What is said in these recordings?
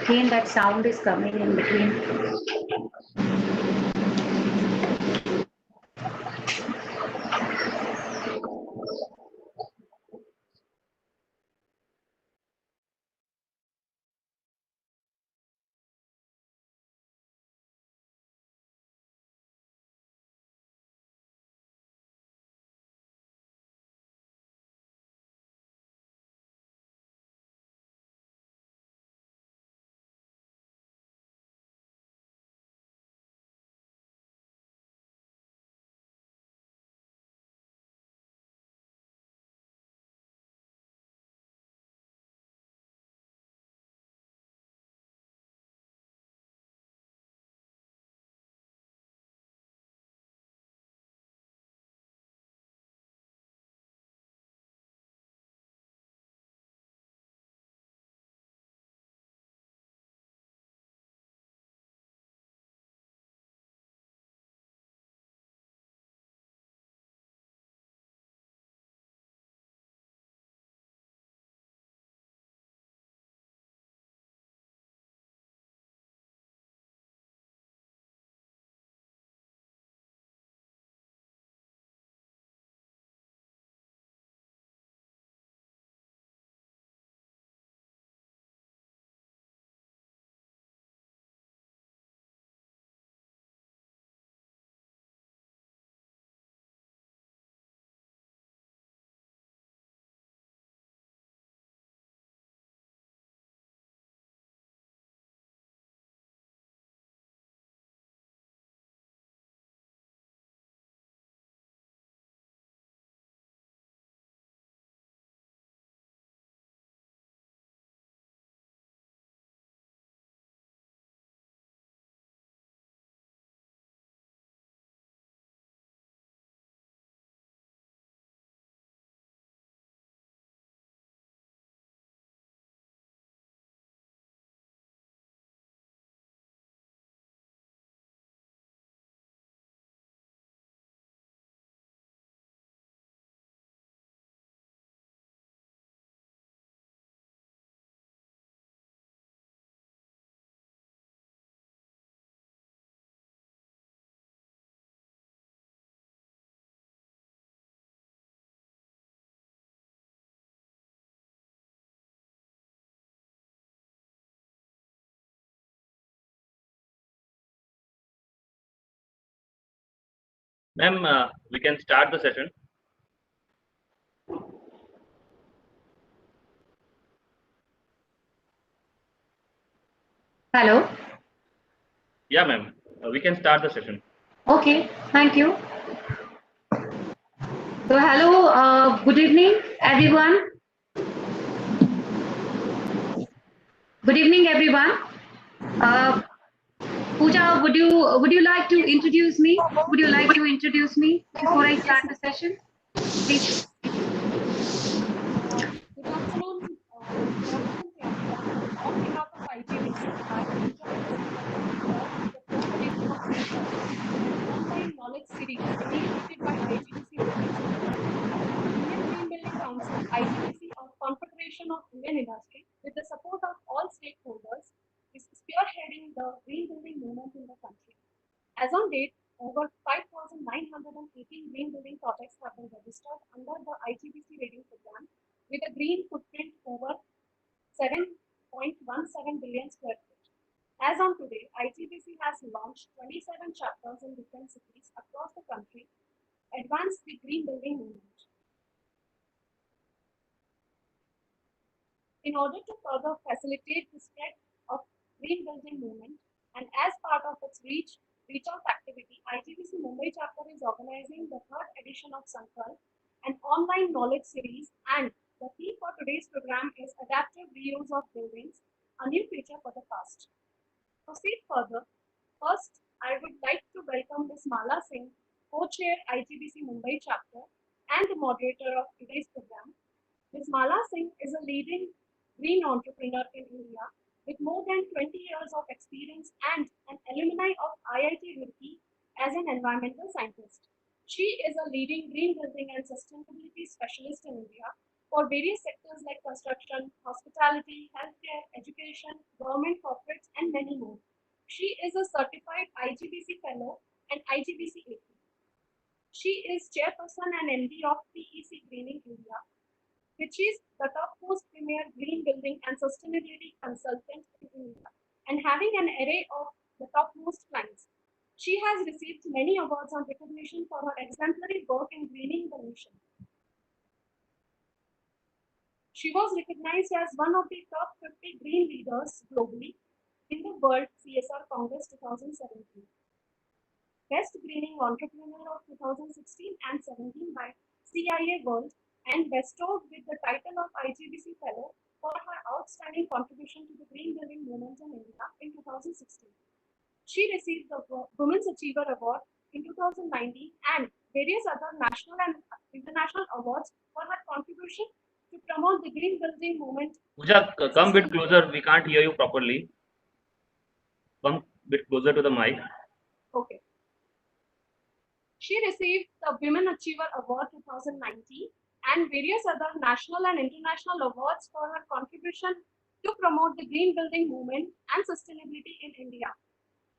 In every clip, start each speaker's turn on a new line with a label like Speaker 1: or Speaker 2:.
Speaker 1: Again, that sound is coming in between.
Speaker 2: Ma'am, we can start the session.
Speaker 1: Hello.
Speaker 2: Yeah, ma'am, we can start the session.
Speaker 1: Okay, thank you. So, hello, good evening, everyone. Good evening, everyone. Pooja, would you like to introduce me? Would you like to introduce me before I start the session? Please.
Speaker 3: Good afternoon, everyone. On behalf of IGBC, I enjoy the third edition of Online Knowledge Series created by IGBC Rating. Indian Green Building Council, IGBC, or Confederation of Indian Industry, with the support of all stakeholders, is spearheading the green building movement in the country. As on date, over 5,918 green building projects have been registered under the IGBC rating program with a green footprint over 7.17 billion square feet. As on today, IGBC has launched 27 chapters in different cities across the country, advanced the green building movement. In order to further facilitate the spread of green building movement, and as part of its reach out activity, IGBC Mumbai chapter is organizing the third edition of Sankalp, an online knowledge series, and the theme for today's program is adaptive reuse of buildings, a new future for the past. To proceed further, first I would like to welcome Ms. Mala Singh, co-chair IGBC Mumbai chapter and the moderator of today's program. Ms. Mala Singh is a leading green entrepreneur in India with more than 20 years of experience and an alumni of IIT Roorkee as an environmental scientist. She is a leading green building and sustainability specialist in India for various sectors like construction, hospitality, healthcare, education, government corporates, and many more. She is a certified IGBC Fellow and IGBC Rating. She is chairperson and MD of PEC Greening India, which is the topmost premier green building and sustainability consultant in India, and having an array of the topmost clients. She has received many awards and recognition for her exemplary work in greening the nation. She was recognized as one of the top 50 green leaders globally in the World CSR Congress 2017. Best Greening Entrepreneur of 2016 and 17 by CIA World, and bestowed with the title of IGBC Fellow for her outstanding contribution to the green building movement in India in 2016. She received the Women's Achiever Award in 2019 and various other national and international awards for her contribution to promote the green building movement.
Speaker 2: Pooja, come a bit closer. We can't hear you properly. Come a bit closer to the mic.
Speaker 3: Okay. She received the Women Achiever Award 2019 and various other national and international awards for her contribution to promote the green building movement and sustainability in India.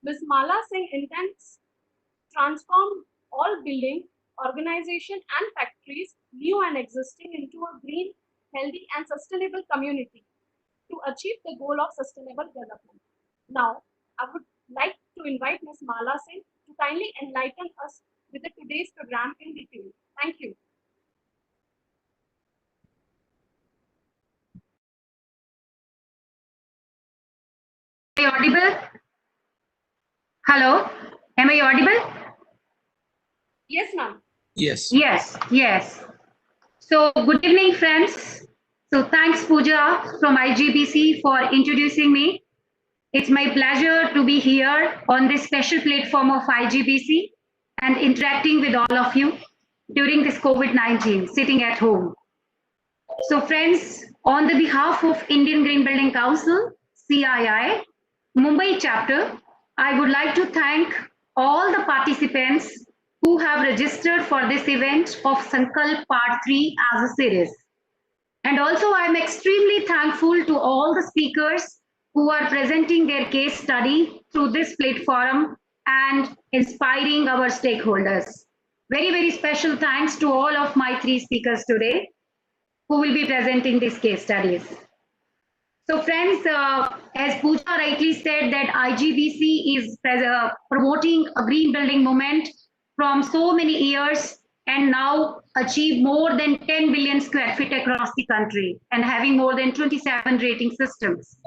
Speaker 3: Ms. Mala Singh intends to transform all building, organization and factories, new and existing, into a green, healthy and sustainable community to achieve the goal of sustainable development. Now, I would like to invite Ms. Mala Singh to kindly enlighten us with today's program in detail. Thank you.
Speaker 1: Am I audible? Hello, am I audible?
Speaker 3: Yes, ma'am.
Speaker 4: Yes.
Speaker 1: Yes. So good evening, friends. So thanks, Pooja from IGBC for introducing me. It's my pleasure to be here on this special platform of IGBC and interacting with all of you during this COVID-19, sitting at home. So friends, on the behalf of Indian Green Building Council, CII, Mumbai chapter, I would like to thank all the participants who have registered for this event of Sankalp Part 3 as a series. And also I'm extremely thankful to all the speakers who are presenting their case study through this platform and inspiring our stakeholders. Very, very special thanks to all of my 3 speakers today who will be presenting these case studies. So friends, as Pooja rightly said, that IGBC is promoting a green building movement from so many years and now achieve more than 10 billion square feet across the country and having more than 27 rating systems.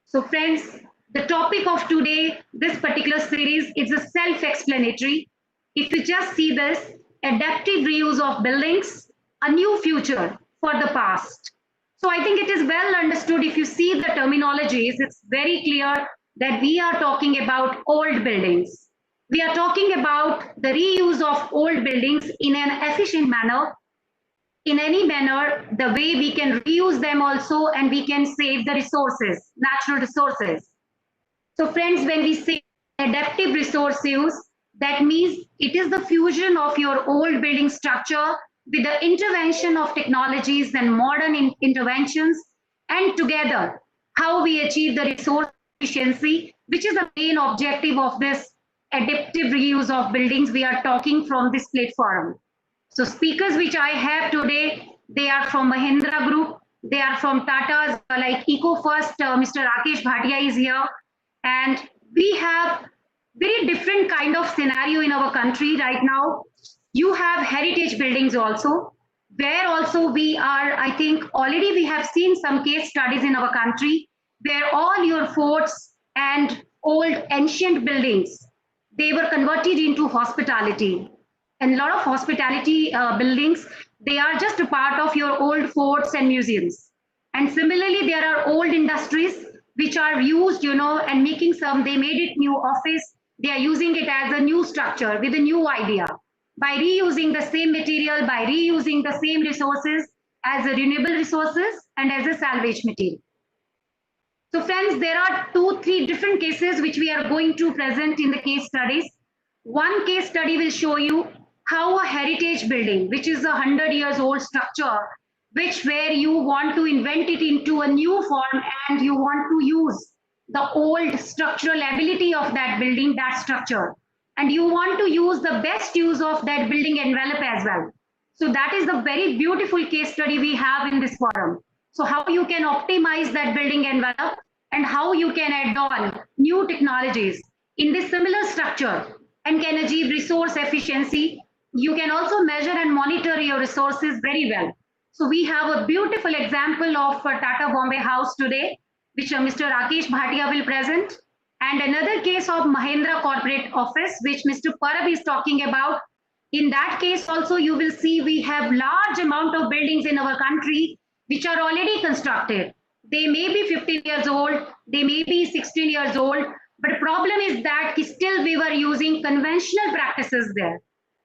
Speaker 1: So friends, the topic of today, this particular series, is a self-explanatory. If you just see this, adaptive reuse of buildings, a new future for the past. So I think it is well understood. If you see the terminologies, it's very clear that we are talking about old buildings. We are talking about the reuse of old buildings in an efficient manner, in any manner, the way we can reuse them also, and we can save the resources, natural resources. So friends, when we say adaptive resource use, that means it is the fusion of your old building structure with the intervention of technologies and modern interventions, and together how we achieve the resource efficiency, which is the main objective of this adaptive reuse of buildings we are talking from this platform. So speakers which I have today, they are from Mahindra Group, they are from Tata's like EcoFirst, Mr. Rakesh Bhatia is here, and we have very different kind of scenario in our country right now. You have heritage buildings also, where also we are, I think already we have seen some case studies in our country where all your forts and old ancient buildings, they were converted into hospitality. And a lot of hospitality buildings, they are just a part of your old forts and museums. And similarly, there are old industries which are used, and making some, they made it new office. They are using it as a new structure with a new idea. By reusing the same material, by reusing the same resources as a renewable resources and as a salvage material. So friends, there are 2-3 different cases which we are going to present in the case studies. One case study will show you how a heritage building, which is a 100 years old structure, where you want to invent it into a new form and you want to use the old structural ability of that building, that structure, and you want to use the best use of that building envelope as well. So that is the very beautiful case study we have in this forum. So how you can optimize that building envelope and how you can add on new technologies in this similar structure and can achieve resource efficiency. You can also measure and monitor your resources very well. So we have a beautiful example of Tata Bombay House today, which Mr. Rakesh Bhatia will present. And another case of Mahindra Corporate Office, which Mr. Parab is talking about. In that case also, you will see we have large amount of buildings in our country which are already constructed. They may be 15 years old, they may be 16 years old, but the problem is that still we were using conventional practices there.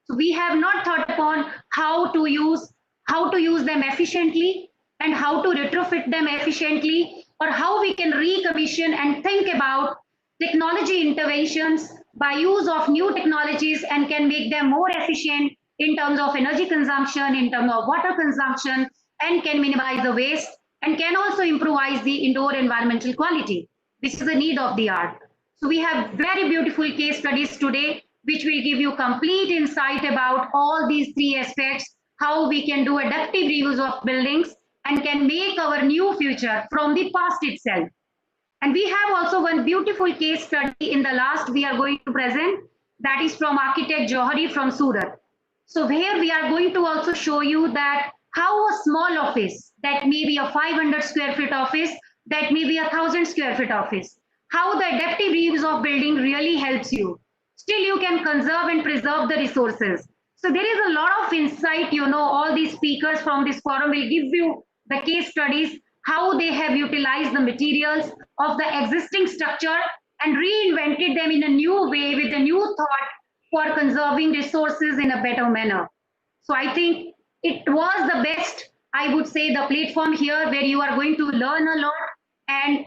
Speaker 1: So we have not thought upon how to use them efficiently and how to retrofit them efficiently, or how we can recommission and think about technology interventions by use of new technologies and can make them more efficient in terms of energy consumption, in terms of water consumption, and can minimize the waste and can also improvise the indoor environmental quality. This is the need of the hour. So we have very beautiful case studies today, which will give you complete insight about all these three aspects, how we can do adaptive reuse of buildings and can make our new future from the past itself. And we have also one beautiful case study in the last we are going to present, that is from architect Johari from Surat. So here we are going to also show you that how a small office, that may be a 500 square feet office, that may be a 1000 square feet office, how the adaptive reuse of building really helps you. Still you can conserve and preserve the resources. So there is a lot of insight, all these speakers from this forum will give you the case studies, how they have utilized the materials of the existing structure and reinvented them in a new way with a new thought for conserving resources in a better manner. So I think it was the best, I would say, the platform here where you are going to learn a lot and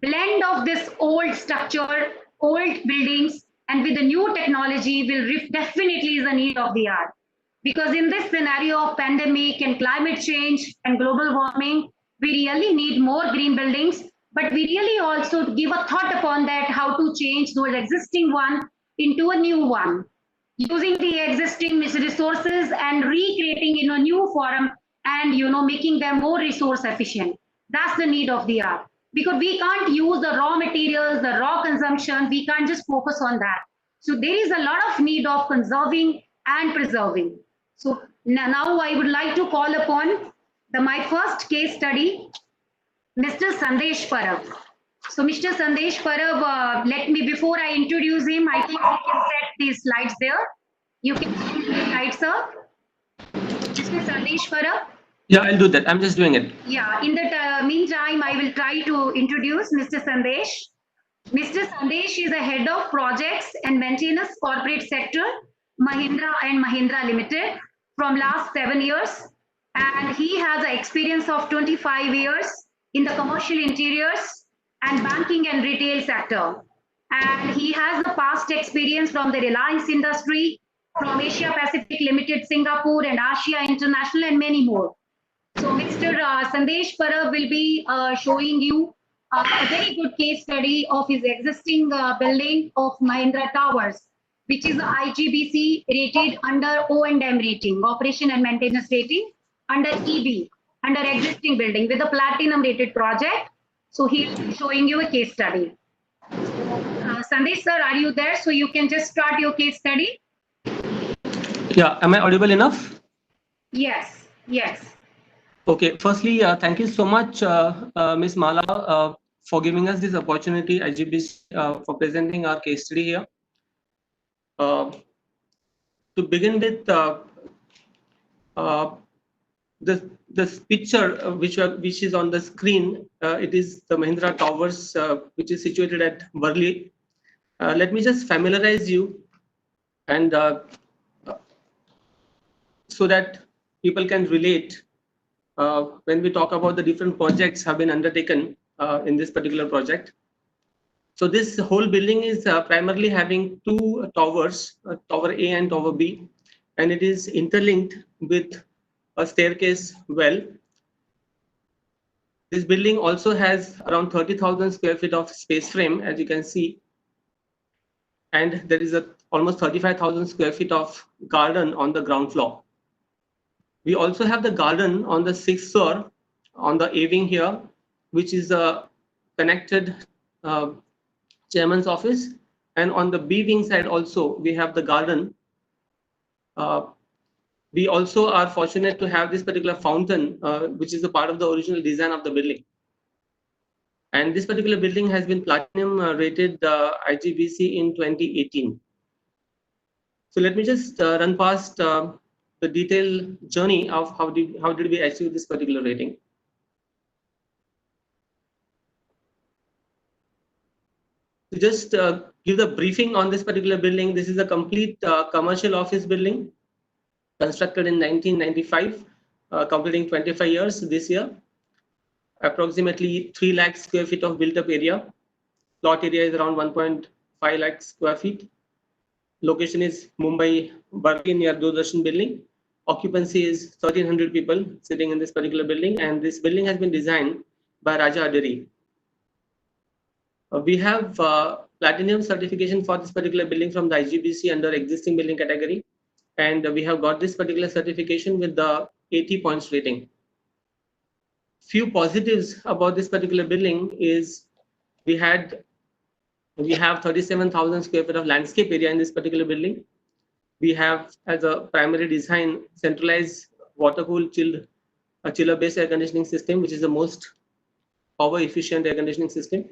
Speaker 1: blend of this old structure, old buildings, and with the new technology will definitely is a need of the hour. Because in this scenario of pandemic and climate change and global warming, we really need more green buildings, but we really also give a thought upon that, how to change those existing one into a new one, using the existing resources and recreating in a new form and making them more resource efficient. That's the need of the hour. Because we can't use the raw materials, the raw consumption, we can't just focus on that. So there is a lot of need of conserving and preserving. So now I would like to call upon my first case study, Mr. Sandesh Parab. So Mr. Sandesh Parab, let me, before I introduce him, I think we can set these slides there. You can see the slides, sir. Mr. Sandesh Parab.
Speaker 4: Yeah, I'll do that. I'm just doing it.
Speaker 1: Yeah, in the meantime, I will try to introduce Mr. Sandesh. Mr. Sandesh is a head of projects and maintenance corporate sector, Mahindra and Mahindra Limited from last 7 years. And he has an experience of 25 years in the commercial interiors and banking and retail sector. And he has the past experience from the Reliance industry, from Asia Pacific Limited, Singapore and Asia International and many more. So Mr. Sandesh Parab will be showing you a very good case study of his existing building of Mahindra Towers, which is IGBC rated under O&M rating, operation and maintenance rating, under EB, under existing building with a platinum rated project. So he will be showing you a case study. Sandesh sir, are you there? So you can just start your case study.
Speaker 4: Yeah, am I audible enough?
Speaker 1: Yes, yes.
Speaker 4: Okay, firstly, thank you so much, Ms. Mala, for giving us this opportunity, IGBC, for presenting our case study here. To begin with, this picture which is on the screen, it is the Mahindra Towers, which is situated at Worli. Let me just familiarize you, and so that people can relate when we talk about the different projects have been undertaken in this particular project. So this whole building is primarily having two towers, Tower A and Tower B, and it is interlinked with a staircase well. This building also has around 30,000 square feet of space frame, as you can see, and there is almost 35,000 square feet of garden on the ground floor. We also have the garden on the 6th floor on the A wing here, which is a connected chairman's office, and on the B wing side also we have the garden. We also are fortunate to have this particular fountain, which is a part of the original design of the building. And this particular building has been platinum rated IGBC in 2018. So let me just run past the detailed journey of how did we achieve this particular rating. To just give the briefing on this particular building, this is a complete commercial office building constructed in 1995, completing 25 years this year. Approximately 3 lakh square feet of built up area. Plot area is around 1.5 lakh square feet. Location is Mumbai, Barli, near Doordarshan building. Occupancy is 1,300 people sitting in this particular building, and this building has been designed by Raja Aderi. We have platinum certification for this particular building from the IGBC under existing building category, and we have got this particular certification with the 80 points rating. Few positives about this particular building is we have 37,000 square feet of landscape area in this particular building. We have as a primary design centralized water cooled chiller based air conditioning system, which is the most power efficient air conditioning system.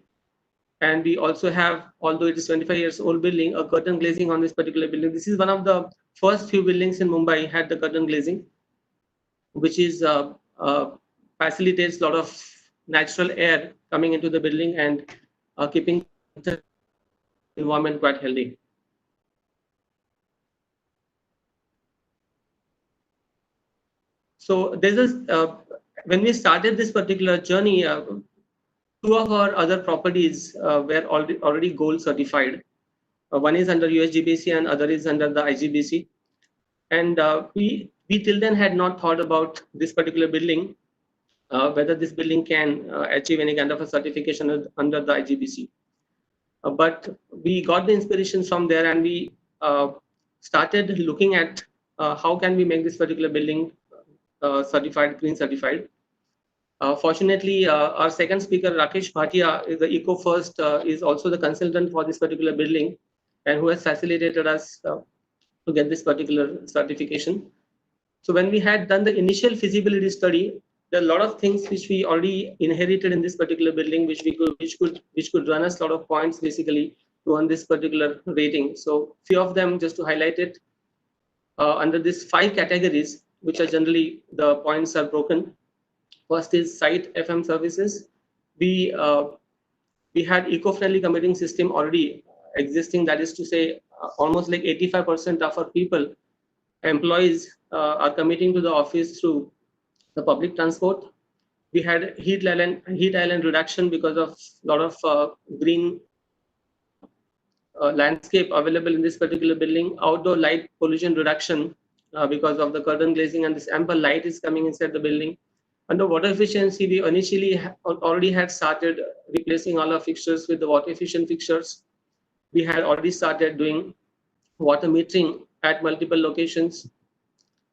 Speaker 4: And we also have, although it is 25 years old building, a curtain glazing on this particular building. This is one of the first few buildings in Mumbai had the curtain glazing, which is facilitates a lot of natural air coming into the building and keeping the environment quite healthy. So there's when we started this particular journey, 2 of our other properties were already gold certified. One is under USGBC and other is under the IGBC. And we till then had not thought about this particular building, whether this building can achieve any kind of a certification under the IGBC. But we got the inspiration from there, and we started looking at how can we make this particular building certified, green certified. Fortunately, our second speaker, Rakesh Bhatia, is the Eco First, is also the consultant for this particular building, and who has facilitated us to get this particular certification. So when we had done the initial feasibility study, there are a lot of things which we already inherited in this particular building, which could run us a lot of points basically to earn this particular rating. So few of them, just to highlight it, under these 5 categories, which are generally the points are broken. First is site FM services. We had eco-friendly commuting system already existing. That is to say, almost like 85% of our people, employees, are commuting to the office through the public transport. We had heat island reduction because of a lot of green landscape available in this particular building. Outdoor light pollution reduction because of the curtain glazing, and this ample light is coming inside the building. Under water efficiency, we initially already had started replacing all our fixtures with the water efficient fixtures. We had already started doing water metering at multiple locations,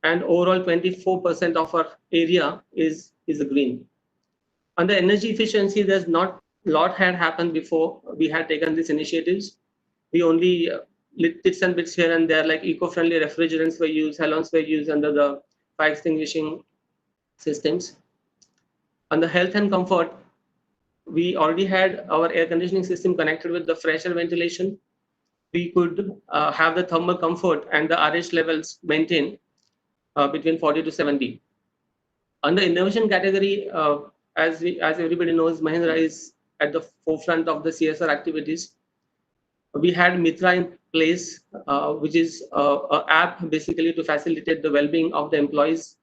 Speaker 4: and overall 24% of our area is green. Under energy efficiency, there's not a lot had happened before we had taken these initiatives. We only lit bits and bits here and there, like eco-friendly refrigerants were used, halons were used under the fire extinguishing systems. Under health and comfort, we already had our air conditioning system connected with the fresh air ventilation. We could have the thermal comfort and the RH levels maintained between 40 to 70. Under innovation category, as everybody knows, Mahindra is at the forefront of the CSR activities. We had Mitra in place, which is an app basically to facilitate the well-being of the employees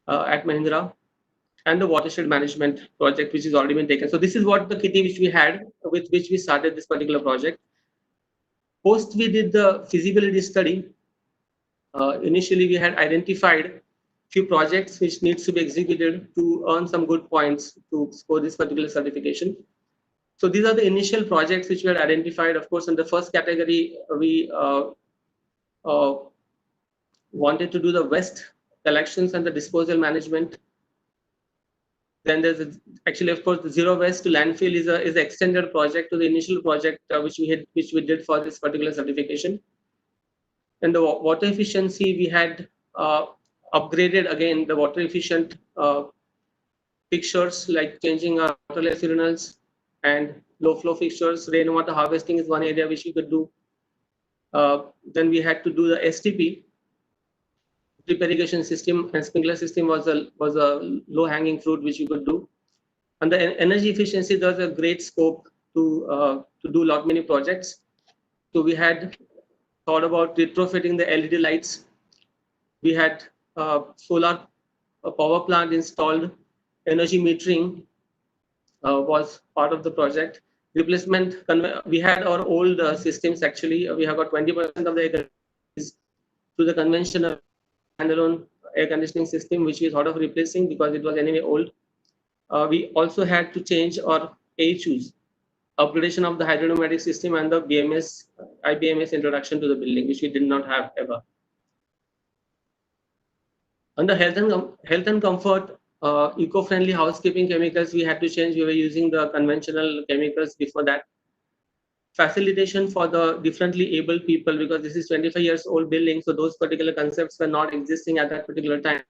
Speaker 4: at Mahindra, and the watershed management project, which has already been taken. So this is what the kitty which we had, with which we started this particular project. Post we did the feasibility study. Initially we had identified few projects which needs to be executed to earn some good points to score this particular certification. So these are the initial projects which were identified. Of course, in the first category, we wanted to do the waste collections and the disposal management. Then there's actually, of course, the zero waste to landfill is an extended project to the initial project which we did for this particular certification. And the water efficiency, we had upgraded again the water efficient fixtures, like changing our waterless urinals and low flow fixtures. Rainwater harvesting is one area which we could do. Then we had to do the STP, drip irrigation system, and sprinkler system was a low hanging fruit which we could do. And the energy efficiency, there's a great scope to do lot many projects. So we had thought about retrofitting the LED lights. We had solar power plant installed. Energy metering was part of the project. Replacement, we had our old systems actually. We have got 20% of the air conditioning to the conventional standalone air conditioning system, which we thought of replacing because it was anyway old. We also had to change our AHUs, upgradation of the hydropneumatic system and the BMS, IBMS introduction to the building, which we did not have ever. Under health and comfort, eco-friendly housekeeping chemicals we had to change. We were using the conventional chemicals before that. Facilitation for the differently abled people, because this is 25 years old building, so those particular concepts were not existing at that particular time.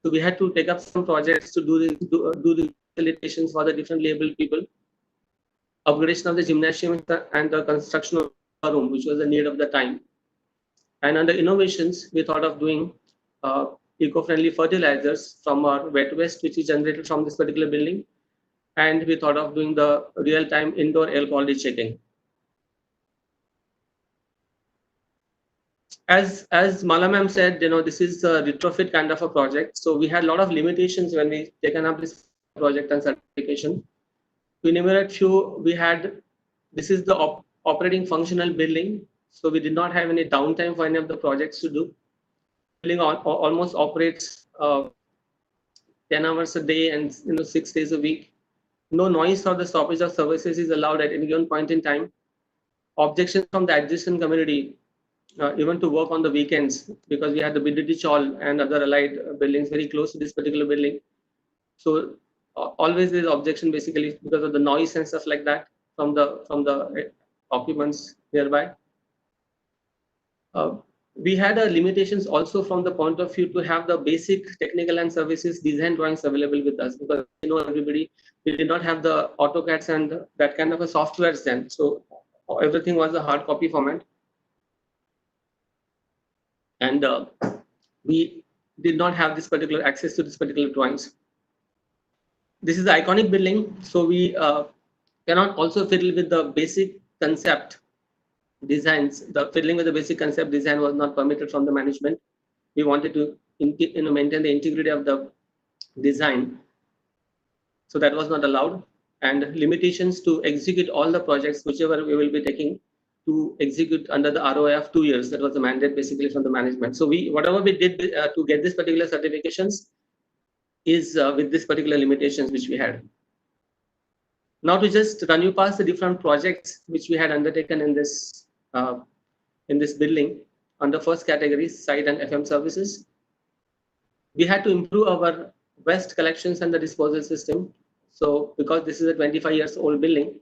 Speaker 4: So we had to take up some projects to do the facilitations for the differently abled people. Upgradation of the gymnasium and the construction of the room, which was the need of the time. And under innovations, we thought of doing eco-friendly fertilizers from our wet waste, which is generated from this particular building. And we thought of doing the real-time indoor air quality checking. As Mala ma'am said, this is a retrofit kind of a project. So we had a lot of limitations when we taken up this project and certification. To enumerate few, we had, this is the operating functional building. So we did not have any downtime for any of the projects to do. Building almost operates 10 hours a day and 6 days a week. No noise or the stoppage of services is allowed at any given point in time. Objections from the adjacent community, even to work on the weekends, because we had the Biditi Chawl and other allied buildings very close to this particular building. So always there is objection basically because of the noise and stuff like that from the occupants nearby. We had limitations also from the point of view to have the basic technical and services design drawings available with us, because everybody, we did not have the AutoCADs and that kind of a softwares then. So everything was a hard copy format. And we did not have this particular access to this particular drawings. This is the iconic building. So we cannot also fiddle with the basic concept designs. The fiddling with the basic concept design was not permitted from the management. We wanted to maintain the integrity of the design. So that was not allowed. And limitations to execute all the projects, whichever we will be taking, to execute under the ROI of 2 years. That was the mandate basically from the management. So whatever we did to get this particular certifications is with this particular limitations which we had. Now to just run you past the different projects which we had undertaken in this building under first category, site and FM services. We had to improve our waste collections and the disposal system. So because this is a 25 years old building,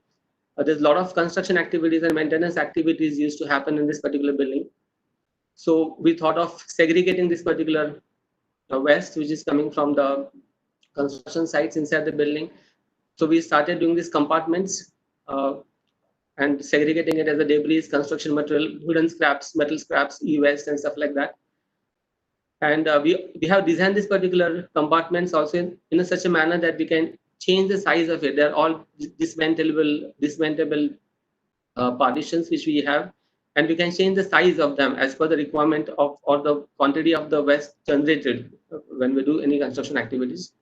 Speaker 4: there's a lot of construction activities and maintenance activities used to happen in this particular building. So we thought of segregating this particular waste, which is coming from the construction sites inside the building. So we started doing these compartments and segregating it as a debris, construction material, wooden scraps, metal scraps, e-waste and stuff like that. And we have designed this particular compartments also in such a manner that we can change the size of it. They're all dismantleable partitions which we have, and we can change the size of them as per the requirement of or the quantity of the waste generated when we do any construction activities.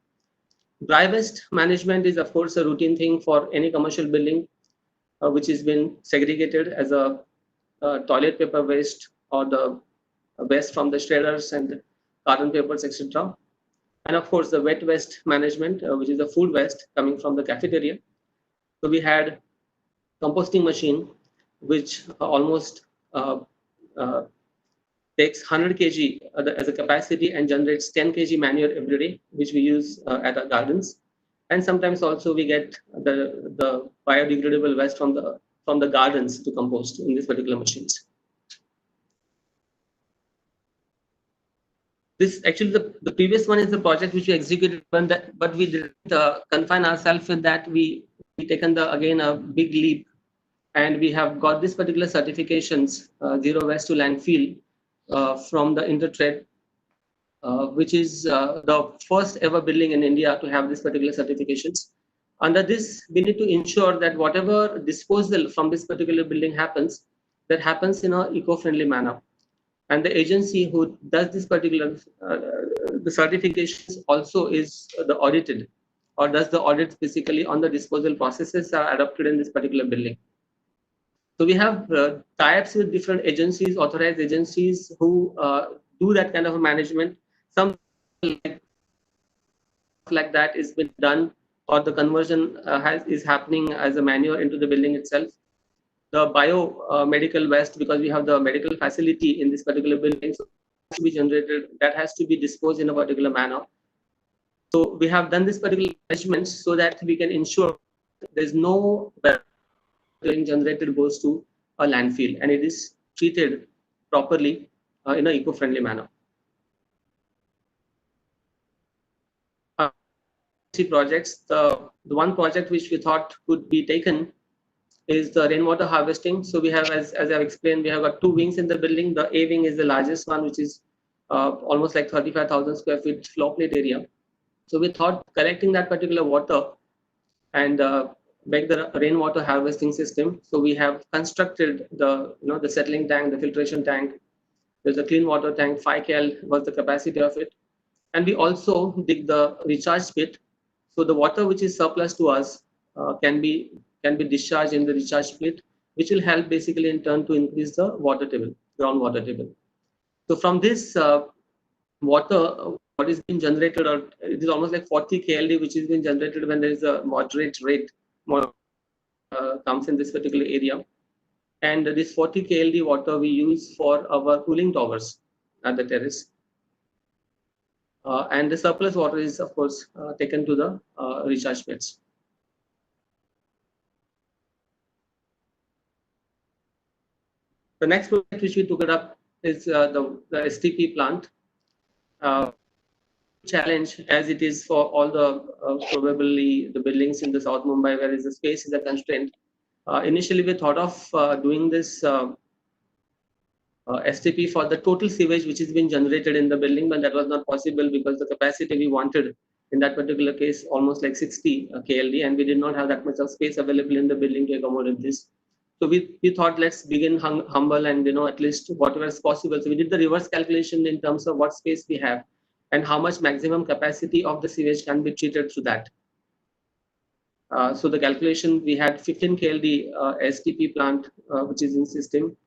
Speaker 4: Dry waste management is of course a routine thing for any commercial building which has been segregated as a toilet paper waste or the waste from the shredders and carton papers, etc. And of course, the wet waste management, which is the food waste coming from the cafeteria. So we had composting machine, which almost uh, takes 100 kg as a capacity and generates 10 kg manure every day, which we use at our gardens. And sometimes also we get the biodegradable waste from the gardens to compost in these particular machines. This actually the previous one is the project which we executed, but we didn't confine ourselves with that. We taken again a big leap, and we have got this particular certifications, zero waste to landfill, from the Intertrade, which is the first ever building in India to have this particular certifications. Under this, we need to ensure that whatever disposal from this particular building happens, that happens in an eco-friendly manner. And the agency who does this particular the certifications also is the audited, or does the audit basically on the disposal processes are adopted in this particular building. So we have tie-ups with different agencies, authorized agencies who do that kind of a management. Some like that is been done, or the conversion is happening as a manure into the building itself. The biomedical waste, because we have the medical facility in this particular building, so has to be generated, that has to be disposed in a particular manner. So we have done this particular management so that we can ensure there's no generated goes to a landfill and it is treated properly in an eco-friendly manner. Projects, the one project which we thought could be taken is the rainwater harvesting. So we have, as I've explained, we have got two wings in the building. The A wing is the largest one, which is almost like 35,000 square feet floor plate area. So we thought collecting that particular water and make the rainwater harvesting system. So we have constructed the settling tank, the filtration tank. There's a clean water tank, 5 cal was the capacity of it. And we also dig the recharge pit. So the water which is surplus to us can be discharged in the recharge pit, which will help basically in turn to increase the water table, groundwater table. So from this water, what is being generated, or it is almost like 40 KLD, which is being generated when there is a moderate rate comes in this particular area. And this 40 KLD water we use for our cooling towers at the terrace. And the surplus water is, of course, taken to the recharge pits. The next project which we took it up is the STP plant. Challenge as it is for all the probably the buildings in the South Mumbai where the space is a constraint. Initially, we thought of doing this STP for the total sewage which is being generated in the building, but that was not possible because the capacity we wanted in that particular case almost like 60 KLD, and we did not have that much of space available in the building to accommodate this. So we thought let's begin humble and at least whatever is possible. So we did the reverse calculation in terms of what space we have and how much maximum capacity of the sewage can be treated through that. So the calculation, we had 15 KLD STP plant which is in system.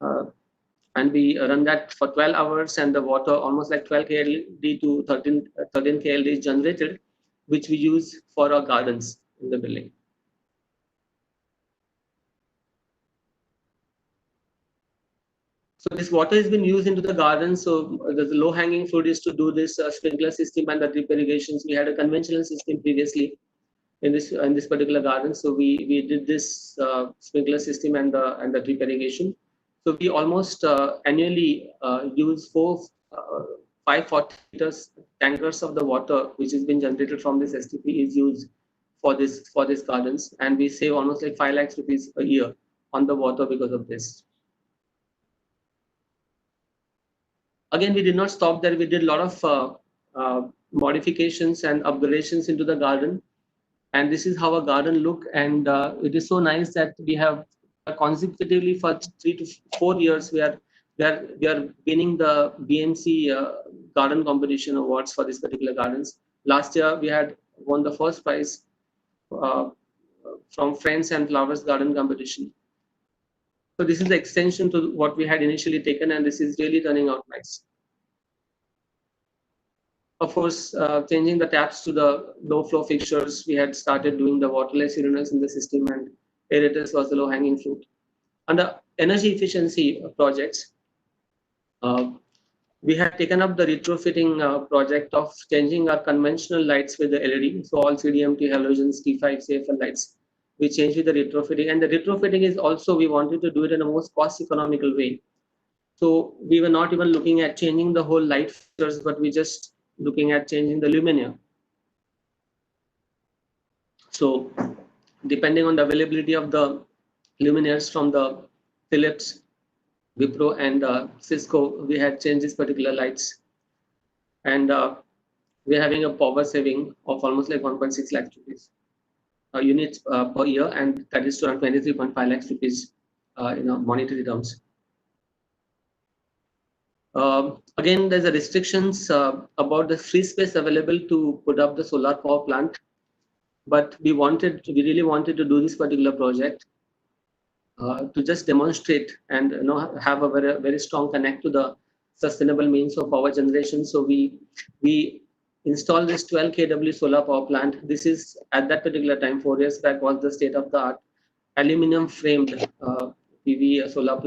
Speaker 4: And we run that for 12 hours and the water almost like 12 KLD to 13 KLD is generated, which we use for our gardens in the building. So this water has been used into the garden. So the low hanging fruit is to do this sprinkler system and the drip irrigations. We had a conventional system previously in this particular garden. So we did this sprinkler system and the drip irrigation. So we almost annually use 540 liters tankers of the water which has been generated from this STP is used for this gardens, and we save almost like 5 lakhs rupees a year on the water because of this. Again, we did not stop there. We did a lot of modifications and upgradations into the garden, and this is how a garden look. And it is so nice that we have consecutively for 3 to 4 years we are winning the BMC garden competition awards for this particular gardens. Last year we had won the first prize from Friends and Flowers Garden competition. So this is the extension to what we had initially taken, and this is really turning out nice. of course, changing the taps to the low flow fixtures. We had started doing the waterless urinals in the system, and aerators was the low hanging fruit. Under energy efficiency projects, we had taken up the retrofitting project of changing our conventional lights with the LED. So all CDMT halogens, T5 CFL lights, we changed with the retrofitting. And the retrofitting is also, we wanted to do it in a most cost economical way. So we were not even looking at changing the whole light fixtures, but we just looking at changing the luminaire. So depending on the availability of the luminaires from the Philips, Wipro and Cisco, we had changed these particular lights. And we're having a power saving of almost like 1.6 lakh rupees units per year, and that is around 23.5 lakhs rupees in monetary terms. Again, there's a restrictions about the free space available to put up the solar power plant, but we really wanted to do this particular project to just demonstrate and have a very strong connect to the sustainable means of power generation. So we installed this 12 kW solar power plant. This is at that particular time, 4 years back, was the state of the art aluminum framed PV solar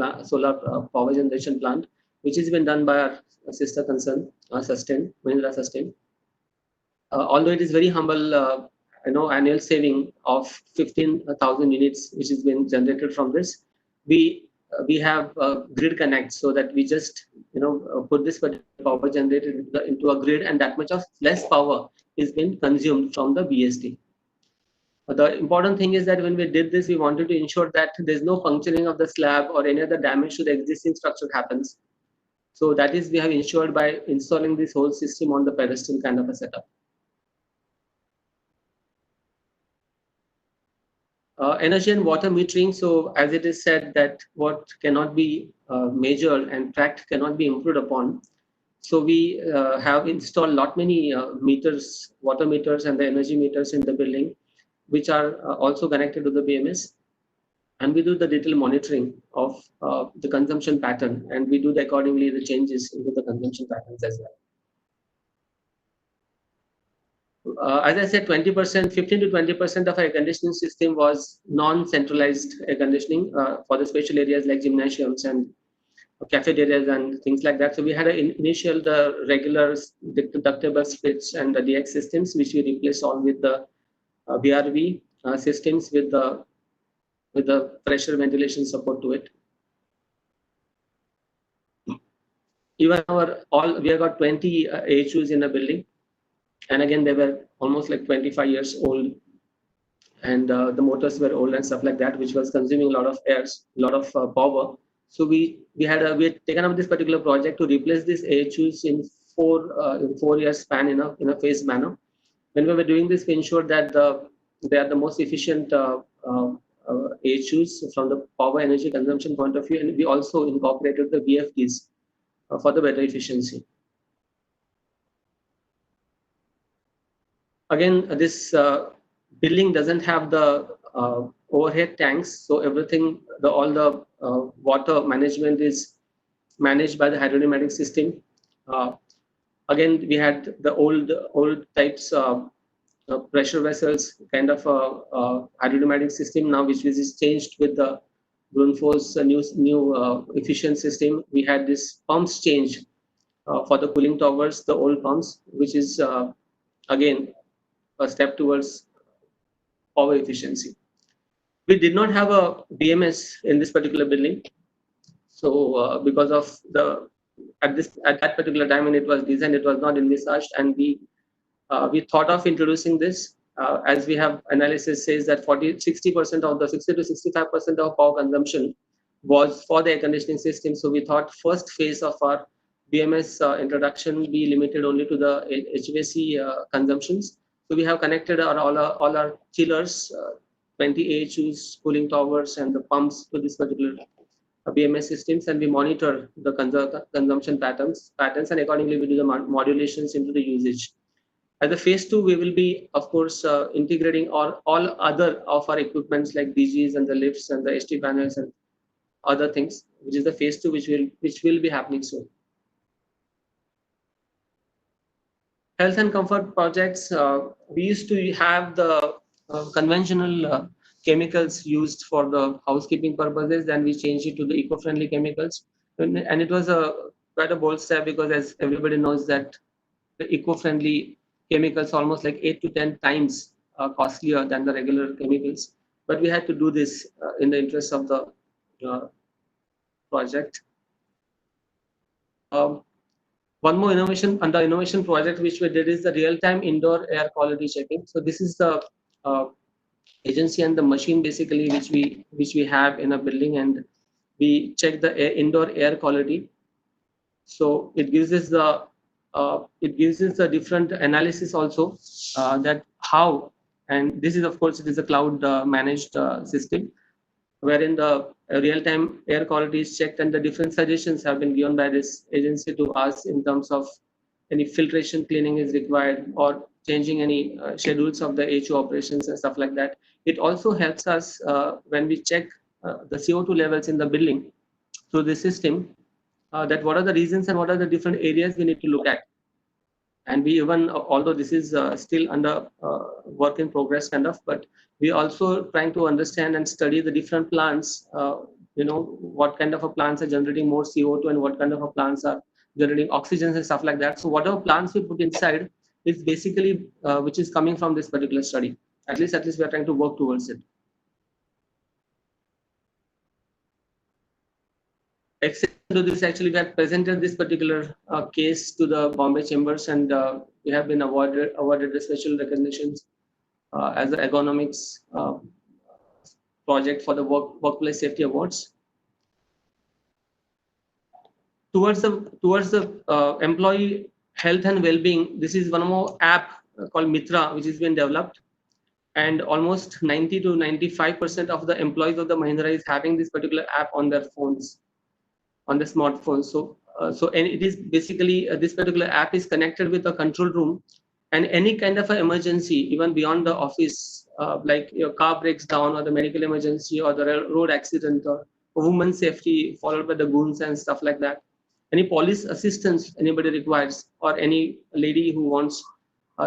Speaker 4: power generation plant, which has been done by our sister concern, Systen, Mahindra Systen. Although it is very humble, annual saving of 15,000 units, which has been generated from this. We have grid connect, so that we just put this power generated into a grid, and that much of less power is being consumed from the BST. The important thing is that when we did this, we wanted to ensure that there's no puncturing of the slab or any other damage to the existing structure happens. So that is, we have ensured by installing this whole system on the pedestal kind of a setup. Energy and water metering. So as it is said that what cannot be measured and tracked cannot be improved upon. So we have installed lot many meters, water meters and the energy meters in the building, which are also connected to the BMS. And we do the detailed monitoring of the consumption pattern, and we do accordingly the changes into the consumption patterns as well. As I said, 20%, 15 to 20% of our air conditioning system was non-centralized air conditioning for the special areas like gymnasiums and cafeterias and things like that. So we had an initial the regular deductible splits and the DX systems, which we replaced all with the VRV systems with the pressure ventilation support to it. Even we have got 20 AHUs in a building. And again, they were almost like 25 years old, and the motors were old and stuff like that, which was consuming a lot of air, a lot of power. So we had taken up this particular project to replace these AHUs in 4 years span in a phased manner. When we were doing this, we ensured that they are the most efficient AHUs from the power energy consumption point of view, and we also incorporated the VFDs for the better efficiency. Again, this building doesn't have the overhead tanks, so everything, all the water management is managed by the hydropneumatic system. Again, we had the old types pressure vessels kind of hydropneumatic system now, which is changed with the Grundfos new efficient system. We had this pumps change for the cooling towers, the old pumps, which is again a step towards power efficiency. We did not have a BMS in this particular building, so because of at that particular time when it was designed, it was not envisaged, and we thought of introducing this as we have analysis says that 60% of the 60 to 65% of power consumption was for the air conditioning system. So we thought first phase of our BMS introduction be limited only to the HVAC consumptions. So we have connected all our chillers, 20 AHUs, cooling towers, and the pumps to this particular BMS systems, and we monitor the consumption patterns, and accordingly we do the modulations into the usage. As a phase 2, we will be, of course, integrating all other of our equipments like DGs and the lifts and the ST panels and other things, which is the phase 2, which will be happening soon. health and comfort projects, we used to have the conventional chemicals used for the housekeeping purposes, then we changed it to the eco-friendly chemicals. And it was quite a bold step, because as everybody knows that the eco-friendly chemicals almost like 8 to 10 times costlier than the regular chemicals. But we had to do this in the interest of the project. One more innovation under innovation project which we did is the real-time indoor air quality checking. So this is the agency and the machine basically which we have in a building, and we check the indoor air quality. So it gives us the different analysis also that how, and this is of course it is a cloud managed system, wherein the real-time air quality is checked, and the different suggestions have been given by this agency to us in terms of any filtration cleaning is required, or changing any schedules of the HO operations and stuff like that. It also helps us when we check the CO2 levels in the building through the system, that what are the reasons and what are the different areas we need to look at. And we even, although this is still under work in progress kind of, but we also trying to understand and study the different plants, what kind of a plants are generating more CO2 and what kind of a plants are generating oxygen and stuff like that. So whatever plants we put inside is basically which is coming from this particular study. At least we are trying to work towards it. Except to this, actually, we have presented this particular case to the Bombay Chambers, and we have been awarded the special recognitions as the ergonomics project for the workplace safety awards. Towards the employee health and well-being, this is one more app called Mitra, which has been developed, and almost 90 to 95% of the employees of the Mahindra is having this particular app on their phones, on the smartphone. And it is basically this particular app is connected with a control room, and any kind of an emergency, even beyond the office, like your car breaks down, or the medical emergency, or the road accident, or women's safety followed by the goons and stuff like that. Any police assistance anybody requires, or any lady who wants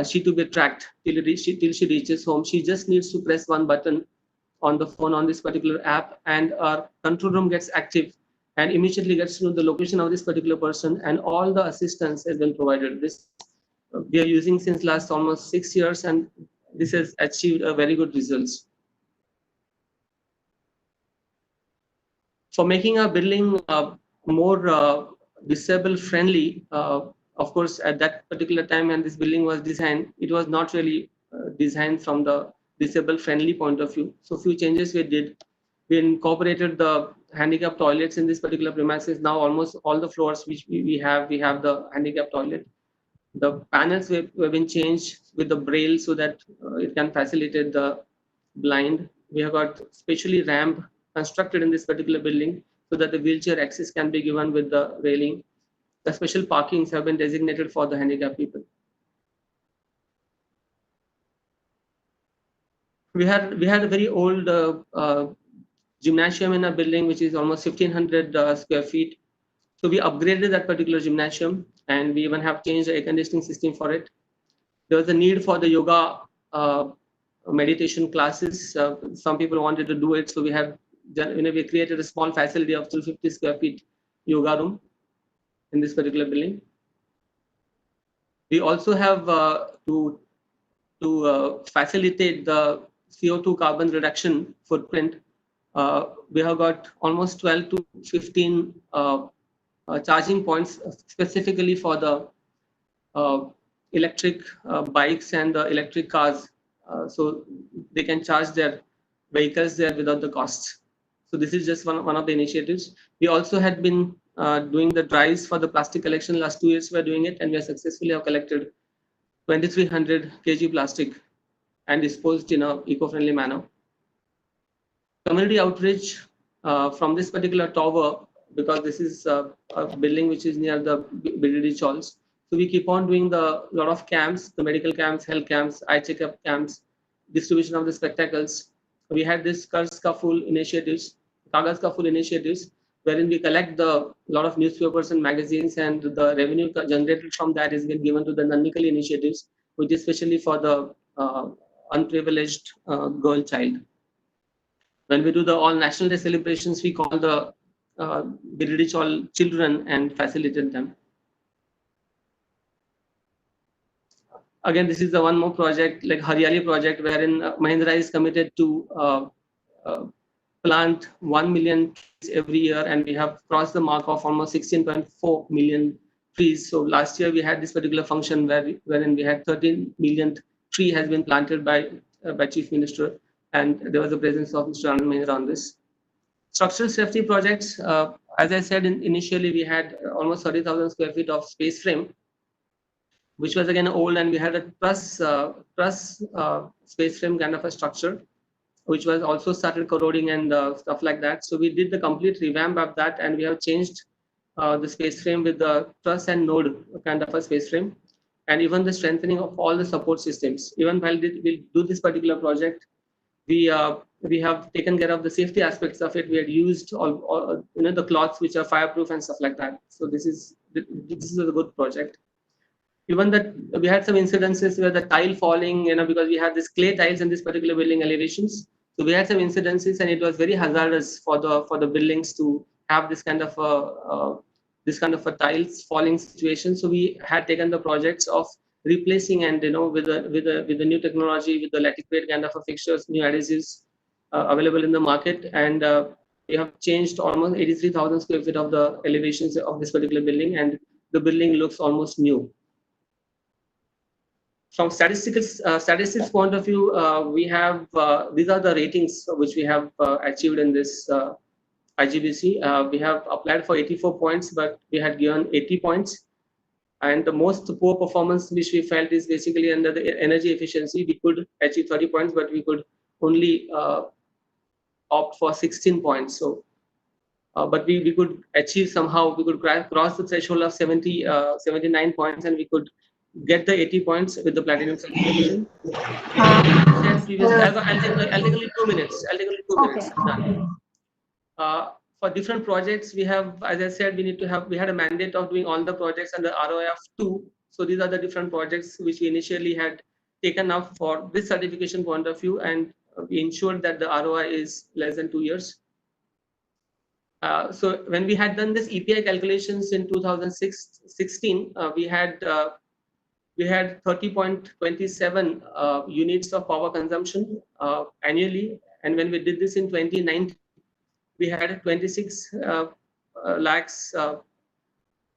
Speaker 4: she to be tracked till she reaches home, she just needs to press one button on the phone on this particular app, and our control room gets active and immediately gets to know the location of this particular person, and all the assistance has been provided. This we are using since last almost 6 years, and this has achieved a very good results. For making our building more disabled friendly, of course, at that particular time when this building was designed, it was not really designed from the disabled friendly point of view. So few changes we did. We incorporated the handicap toilets in this particular premises. Now almost all the floors which we have the handicap toilet. The panels have been changed with the braille so that it can facilitate the blind. We have got specially ramp constructed in this particular building so that the wheelchair access can be given with the railing. The special parkings have been designated for the handicapped people. We had a very old gymnasium in a building which is almost 1500 square feet. So we upgraded that particular gymnasium, and we even have changed the air conditioning system for it. There was a need for the yoga meditation classes. Some people wanted to do it, so we have we created a small facility of 250 square feet yoga room in this particular building. We also have to facilitate the CO2 carbon reduction footprint. We have got almost 12 to 15 charging points specifically for the electric bikes and the electric cars, so they can charge their vehicles there without the cost. So this is just one of the initiatives. We also had been doing the drives for the plastic collection. Last 2 years we are doing it, and we have successfully collected 2300 kg plastic and disposed in a eco-friendly manner. Community outreach from this particular tower, because this is a building which is near the BDD Chawls. So we keep on doing the lot of camps, the medical camps, health camps, eye checkup camps, distribution of the spectacles. We had this Kagas Ka Phul initiatives, wherein we collect the lot of newspapers and magazines, and the revenue generated from that is being given to the non-nickel initiatives, which is especially for the unprivileged girl child. When we do the all National Day celebrations, we call the we reach all children and facilitate them. Again, this is the one more project like Hariyali project, wherein Mahindra is committed to plant 1 million trees every year, and we have crossed the mark of almost 16.4 million trees. So last year we had this particular function wherein we had 13 million tree has been planted by Chief Minister, and there was the presence of Mr. Anand Mahindra on this. Structural safety projects, as I said initially, we had almost 30,000 square feet of space frame, which was again old, and we had a truss space frame kind of a structure, which was also started corroding and stuff like that. So we did the complete revamp of that, and we have changed the space frame with the truss and node kind of a space frame, and even the strengthening of all the support systems. Even while we do this particular project, we have taken care of the safety aspects of it. We had used all the cloths which are fireproof and stuff like that. So this is a good project. Even that we had some incidences where the tile falling, because we had this clay tiles in this particular building elevations. So we had some incidences, and it was very hazardous for the buildings to have this kind of a tiles falling situation. So we had taken the projects of replacing, and with the new technology, with the laticrete kind of a fixtures, new adhesives available in the market, and we have changed almost 83,000 square feet of the elevations of this particular building, and the building looks almost new. From statistics point of view, we have these are the ratings which we have achieved in this IGBC. We have applied for 84 points, but we had given 80 points. And the most poor performance which we felt is basically under the energy efficiency. We could achieve 30 points, but we could only opt for 16 points. So, but we could achieve somehow, we could cross the threshold of 79 points, and we could get the 80 points with the platinum certification. I'll take only 2 minutes. I'll take only 2 minutes. Done. For different projects, we have, as I said, we had a mandate of doing all the projects under ROI of 2. So these are the different projects which we initially had taken up for this certification point of view, and we ensured that the ROI is less than 2 years. So when we had done this EPI calculations in 2016, we had 30.27 units of power consumption annually, and when we did this in 2019, we had 26 lakhs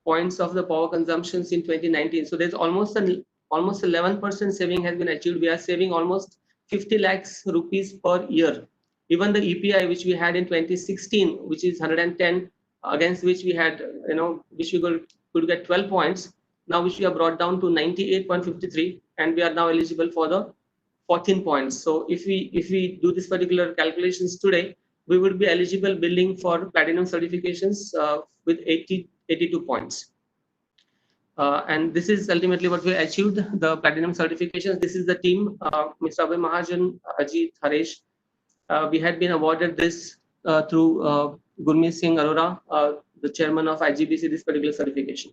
Speaker 4: points of the power consumptions in 2019. So there's almost 11% saving has been achieved. We are saving almost 50 lakhs rupees per year. Even the EPI which we had in 2016, which is 110, against which we had, which we could get 12 points, now which we have brought down to 98.53, and we are now eligible for the 14 points. So if we do this particular calculations today, we would be eligible building for platinum certifications with 82 points. And this is ultimately what we achieved, the platinum certifications. This is the team, Mr. Abhay Mahajan, Ajit, Haresh. We had been awarded this through Gurmeet Singh Arora, the chairman of IGBC, this particular certification.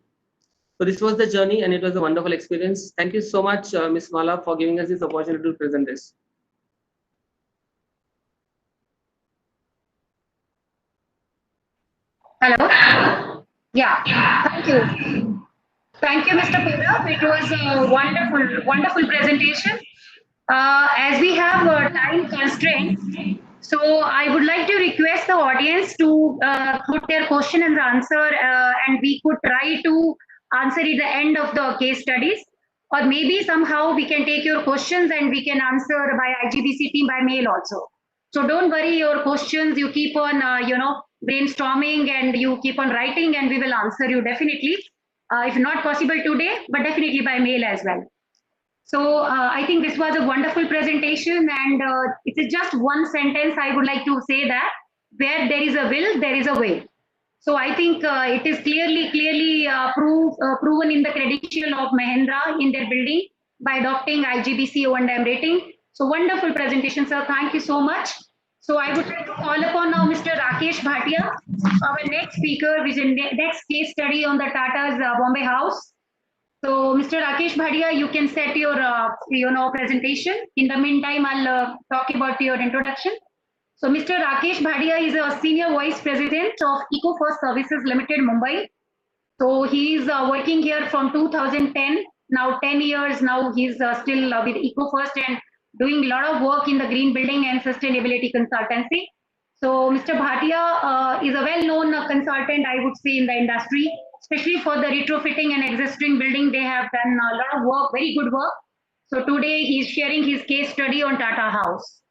Speaker 4: So this was the journey, and it was a wonderful experience. Thank you so much, Ms. Mala, for giving us this opportunity to present this.
Speaker 1: Hello. Yeah. Thank you. Thank you, Mr. Pera. It was a wonderful presentation. As we have time constraints, so I would like to request the audience to put their question and answer, and we could try to answer at the end of the case studies, or maybe somehow we can take your questions and we can answer by IGBC team by mail also. So don't worry your questions. You keep on, brainstorming, and you keep on writing, and we will answer you definitely. If not possible today, but definitely by mail as well. So I think this was a wonderful presentation, and it is just one sentence I would like to say that where there is a will, there is a way. So I think it is clearly proven in the credential of Mahindra in their building by adopting IGBC O&M rating. So wonderful presentation, sir. Thank you so much. So I would like to call upon now Mr. Rakesh Bhatia, our next speaker, which is next case study on the Tata's Bombay House. So Mr. Rakesh Bhatia, you can set your presentation. In the meantime, I'll talk about your introduction. So Mr. Rakesh Bhatia is a senior vice president of Eco First Services Limited, Mumbai. So he's working here from 2010. Now 10 years now he's still with Eco First and doing a lot of work in the green building and sustainability consultancy. So Mr. Bhatia is a well-known consultant, I would say, in the industry, especially for the retrofitting and existing building. They have done a lot of work, very good work. So today he's sharing his case study on Tata House.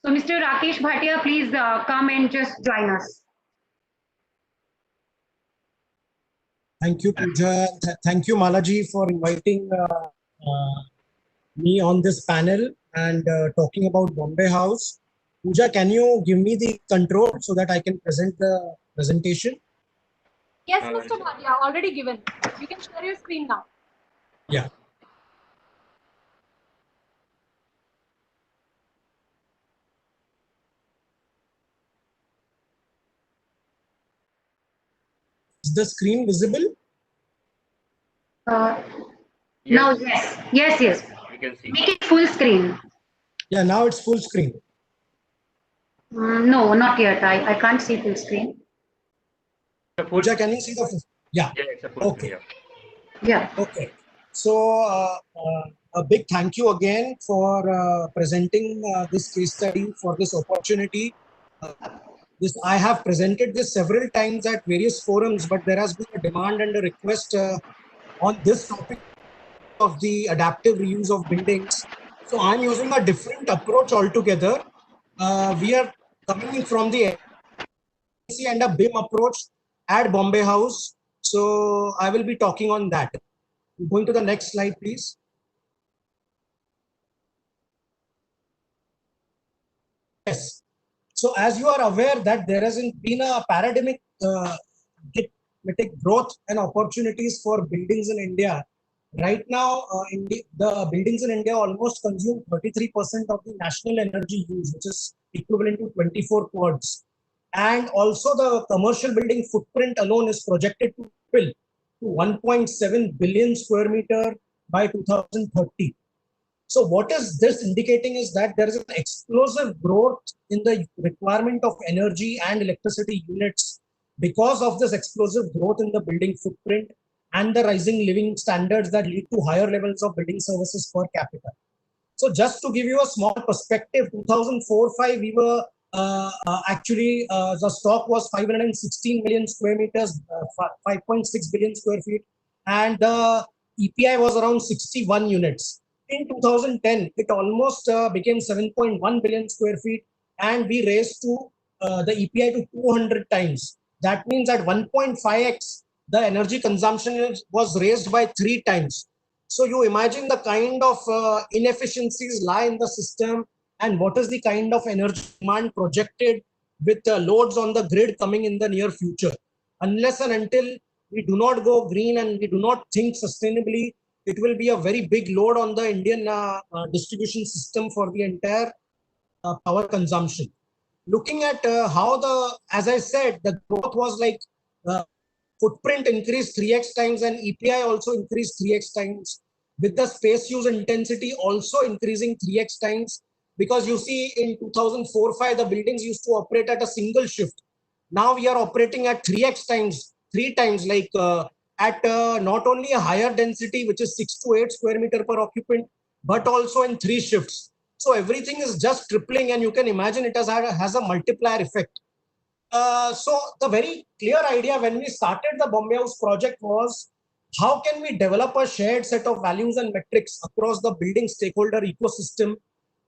Speaker 1: So Mr. Rakesh Bhatia, please come and just join us.
Speaker 5: Thank you, Pooja. Thank you, Malaji, for inviting me on this panel and talking about Bombay House. Pooja, can you give me the control so that I can present the presentation?
Speaker 3: Yes, Mr. Bhatia, already given. You can share your screen now.
Speaker 5: Yeah. Is the screen visible?
Speaker 1: Now, yes.
Speaker 2: We can see.
Speaker 1: Make it full screen.
Speaker 5: Yeah, now it's full screen.
Speaker 1: No, not yet. I can't see full screen.
Speaker 5: Pooja, can you see the? Yeah.
Speaker 2: Yeah, it's a full
Speaker 5: Okay.
Speaker 2: screen,
Speaker 1: Yeah.
Speaker 5: Okay. So a big thank you again for presenting this case study, for this opportunity. I have presented this several times at various forums, but there has been a demand and a request on this topic of the adaptive reuse of buildings. So I'm using a different approach altogether. We are coming from the and a BIM approach at Bombay House. So I will be talking on that. Going to the next slide, please. Yes. So as you are aware that there has been a paradigmatic growth and opportunities for buildings in India. Right now, the buildings in India almost consume 33% of the national energy use, which is equivalent to 24 quads. And also the commercial building footprint alone is projected to fill to 1.7 billion square meter by 2030. So what is this indicating is that there is an explosive growth in the requirement of energy and electricity units because of this explosive growth in the building footprint and the rising living standards that lead to higher levels of building services per capita. So just to give you a small perspective, 2004-5, we were the stock was 516 million square meters, 5.6 billion square feet, and the EPI was around 61 units. In 2010, it almost became 7.1 billion square feet, and we raised to the EPI to 200 times. That means at 1.5x, the energy consumption was raised by 3 times. So you imagine the kind of inefficiencies lie in the system and what is the kind of energy demand projected with loads on the grid coming in the near future. Unless and until we do not go green and we do not think sustainably, it will be a very big load on the Indian distribution system for the entire power consumption. Looking at how as I said, the growth was like footprint increased 3x times and EPI also increased 3x times, with the space use intensity also increasing 3x times. Because you see in 2004-5, the buildings used to operate at a single shift. Now we are operating at 3x times, 3 times, like at not only a higher density, which is 6 to 8 square meter per occupant, but also in 3 shifts. So everything is just tripling, and you can imagine it has a multiplier effect. So the very clear idea when we started the Bombay House project was, how can we develop a shared set of values and metrics across the building stakeholder ecosystem?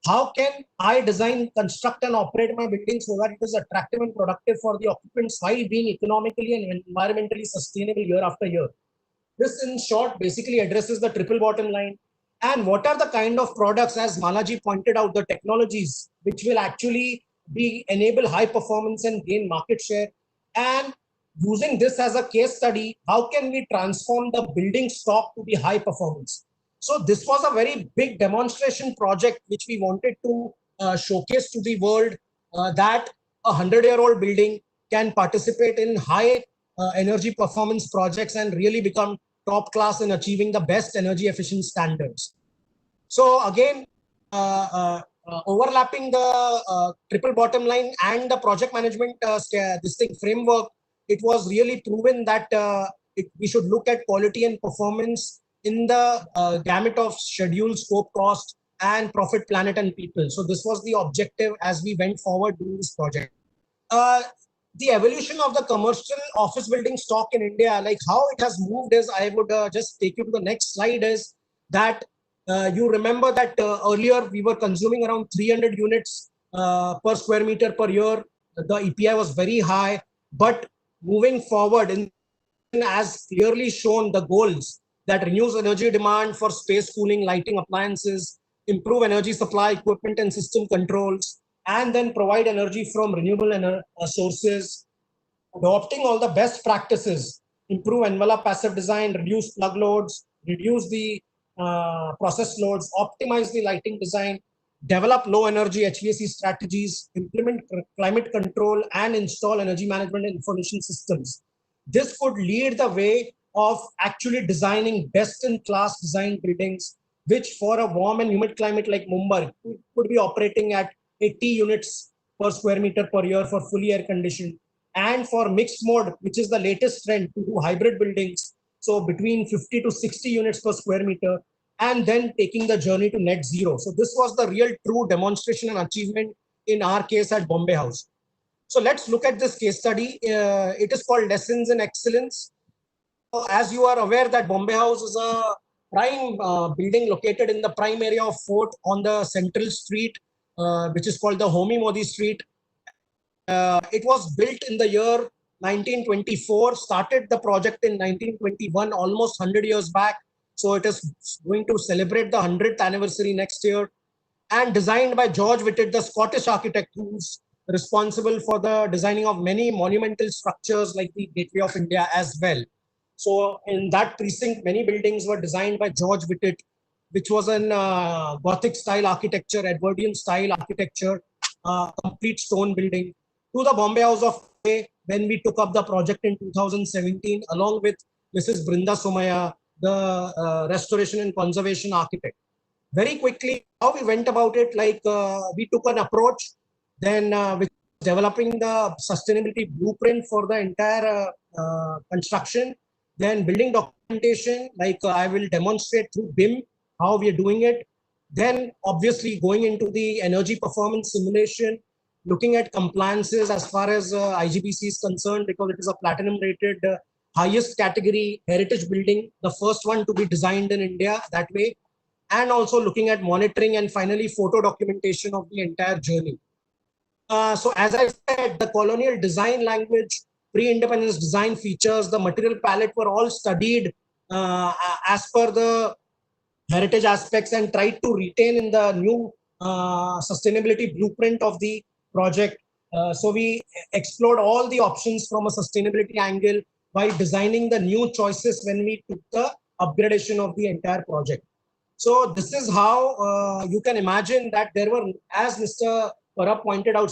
Speaker 5: How can I design, construct and operate my building so that it is attractive and productive for the occupants while being economically and environmentally sustainable year after year? This in short basically addresses the triple bottom line. And what are the kind of products, as Malaji pointed out, the technologies which will actually enable high performance and gain market share? And using this as a case study, how can we transform the building stock to be high performance? So this was a very big demonstration project which we wanted to showcase to the world. that a 100-year-old building can participate in high energy performance projects and really become top class in achieving the best energy efficient standards. So again, overlapping the triple bottom line and the project management this thing framework, it was really proven that we should look at quality and performance in the gamut of schedule, scope, cost, and profit, planet, and people. So this was the objective as we went forward doing this project. The evolution of the commercial office building stock in India, like how it has moved is, I would just take you to the next slide, is that you remember that earlier we were consuming around 300 units per square meter per year. The EPI was very high, but moving forward, as clearly shown, the goals that reduce energy demand for space cooling, lighting, appliances, improve energy supply, equipment and system controls, and then provide energy from renewable sources, adopting all the best practices, improve envelope passive design, reduce plug loads, reduce the process loads, optimize the lighting design, develop low energy HVAC strategies, implement climate control, and install energy management and information systems. This could lead the way of actually designing best in class design buildings, which for a warm and humid climate like Mumbai could be operating at 80 units per square meter per year for fully air conditioned, and for mixed mode, which is the latest trend, to do hybrid buildings, so between 50 to 60 units per square meter, and then taking the journey to net zero. So this was the real true demonstration and achievement in our case at Bombay House. So let's look at this case study. It is called Lessons in Excellence. So as you are aware that Bombay House is a prime building located in the prime area of Fort on the central street, which is called the Homi Modi Street. It was built in the year 1924, started the project in 1921, almost 100 years back. So it is going to celebrate the 100th anniversary next year, and designed by George Whitted, the Scottish architect who's responsible for the designing of many monumental structures like the Gateway of India as well. So in that precinct, many buildings were designed by George Whitted, which was an Gothic style architecture, Edwardian style architecture, complete stone building. To the Bombay House of when we took up the project in 2017, along with Mrs. Brinda Somaya, the restoration and conservation architect. Very quickly, how we went about it, like we took an approach, then with developing the sustainability blueprint for the entire construction, then building documentation, like I will demonstrate through BIM how we are doing it. Then obviously going into the energy performance simulation, looking at compliances as far as IGBC is concerned, because it is a platinum rated highest category heritage building, the first one to be designed in India that way, and also looking at monitoring and finally photo documentation of the entire journey. So as I said, the colonial design language, pre-independence design features, the material palette were all studied as per the heritage aspects and tried to retain in the new sustainability blueprint of the project. So we explored all the options from a sustainability angle by designing the new choices when we took the upgradation of the entire project. So this is how you can imagine that there were, as Mr. Parab pointed out,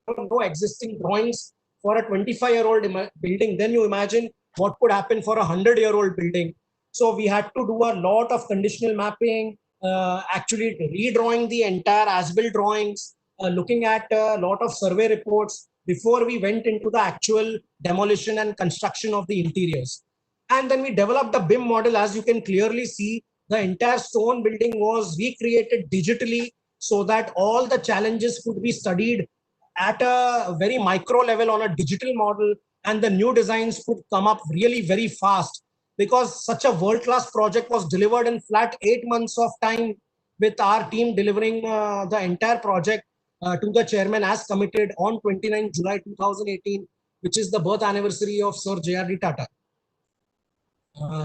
Speaker 5: no existing drawings for a 25-year-old building. Then you imagine what could happen for a 100-year-old building. So we had to do a lot of conditional mapping, actually redrawing the entire as-built drawings, looking at a lot of survey reports before we went into the actual demolition and construction of the interiors. And then we developed a BIM model. As you can clearly see, the entire stone building was recreated digitally so that all the challenges could be studied at a very micro level on a digital model, and the new designs could come up really very fast, because such a world-class project was delivered in flat 8 months of time, with our team delivering the entire project to the chairman as committed on 29 July 2018, which is the birth anniversary of Sir J.R.D. Tata.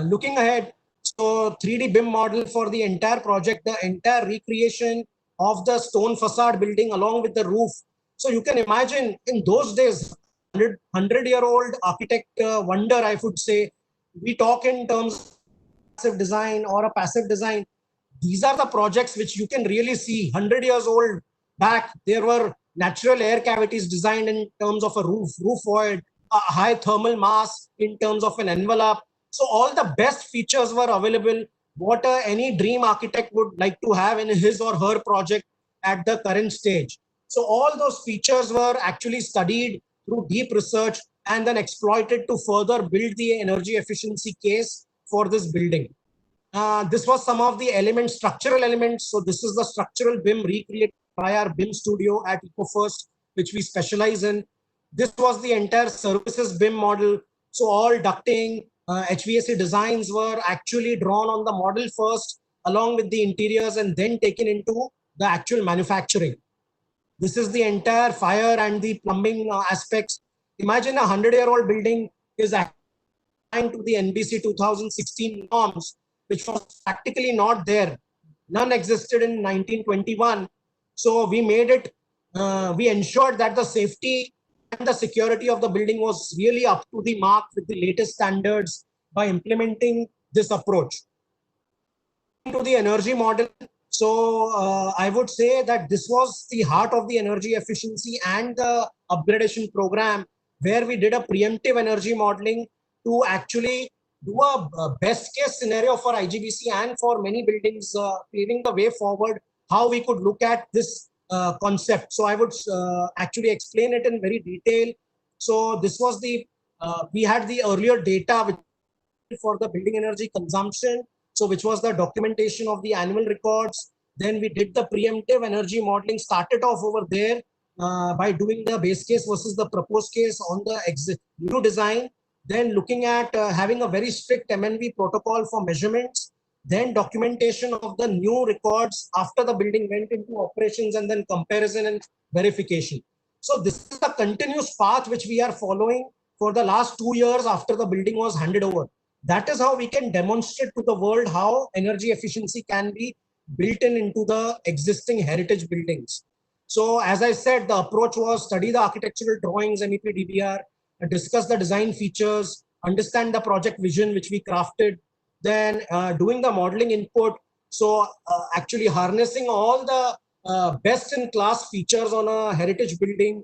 Speaker 5: Looking ahead, so 3D BIM model for the entire project, the entire recreation of the stone facade building along with the roof. So you can imagine in those days, 100-year-old architect wonder, I would say. We talk in terms of passive design or a passive design. These are the projects which you can really see 100 years old back, there were natural air cavities designed in terms of a roof void, a high thermal mass in terms of an envelope. So all the best features were available, what any dream architect would like to have in his or her project at the current stage. So all those features were actually studied through deep research and then exploited to further build the energy efficiency case for this building. This was some of the elements, structural elements. So this is the structural BIM recreated by our BIM studio at EcoFirst, which we specialize in. This was the entire services BIM model. So all ducting, HVAC designs were actually drawn on the model first, along with the interiors, and then taken into the actual manufacturing. This is the entire fire and the plumbing aspects. Imagine a 100-year-old building is aligned to the NBC 2016 norms, which was practically not there. None existed in 1921. So we made it, we ensured that the safety and the security of the building was really up to the mark with the latest standards by implementing this approach. To the energy model. So I would say that this was the heart of the energy efficiency and the upgradation program, where we did a preemptive energy modeling to actually do a best case scenario for IGBC and for many buildings, paving the way forward, how we could look at this concept. So I would actually explain it in very detail. So this was the, we had the earlier data for the building energy consumption. So which was the documentation of the annual records. Then we did the preemptive energy modeling, started off over there by doing the base case versus the proposed case on the new design. Then looking at having a very strict MNV protocol for measurements, then documentation of the new records after the building went into operations, and then comparison and verification. So this is the continuous path which we are following for the last 2 years after the building was handed over. That is how we can demonstrate to the world how energy efficiency can be built into the existing heritage buildings. So as I said, the approach was study the architectural drawings, MEP DBR, discuss the design features, understand the project vision which we crafted, then doing the modeling input. So actually harnessing all the best in class features on a heritage building,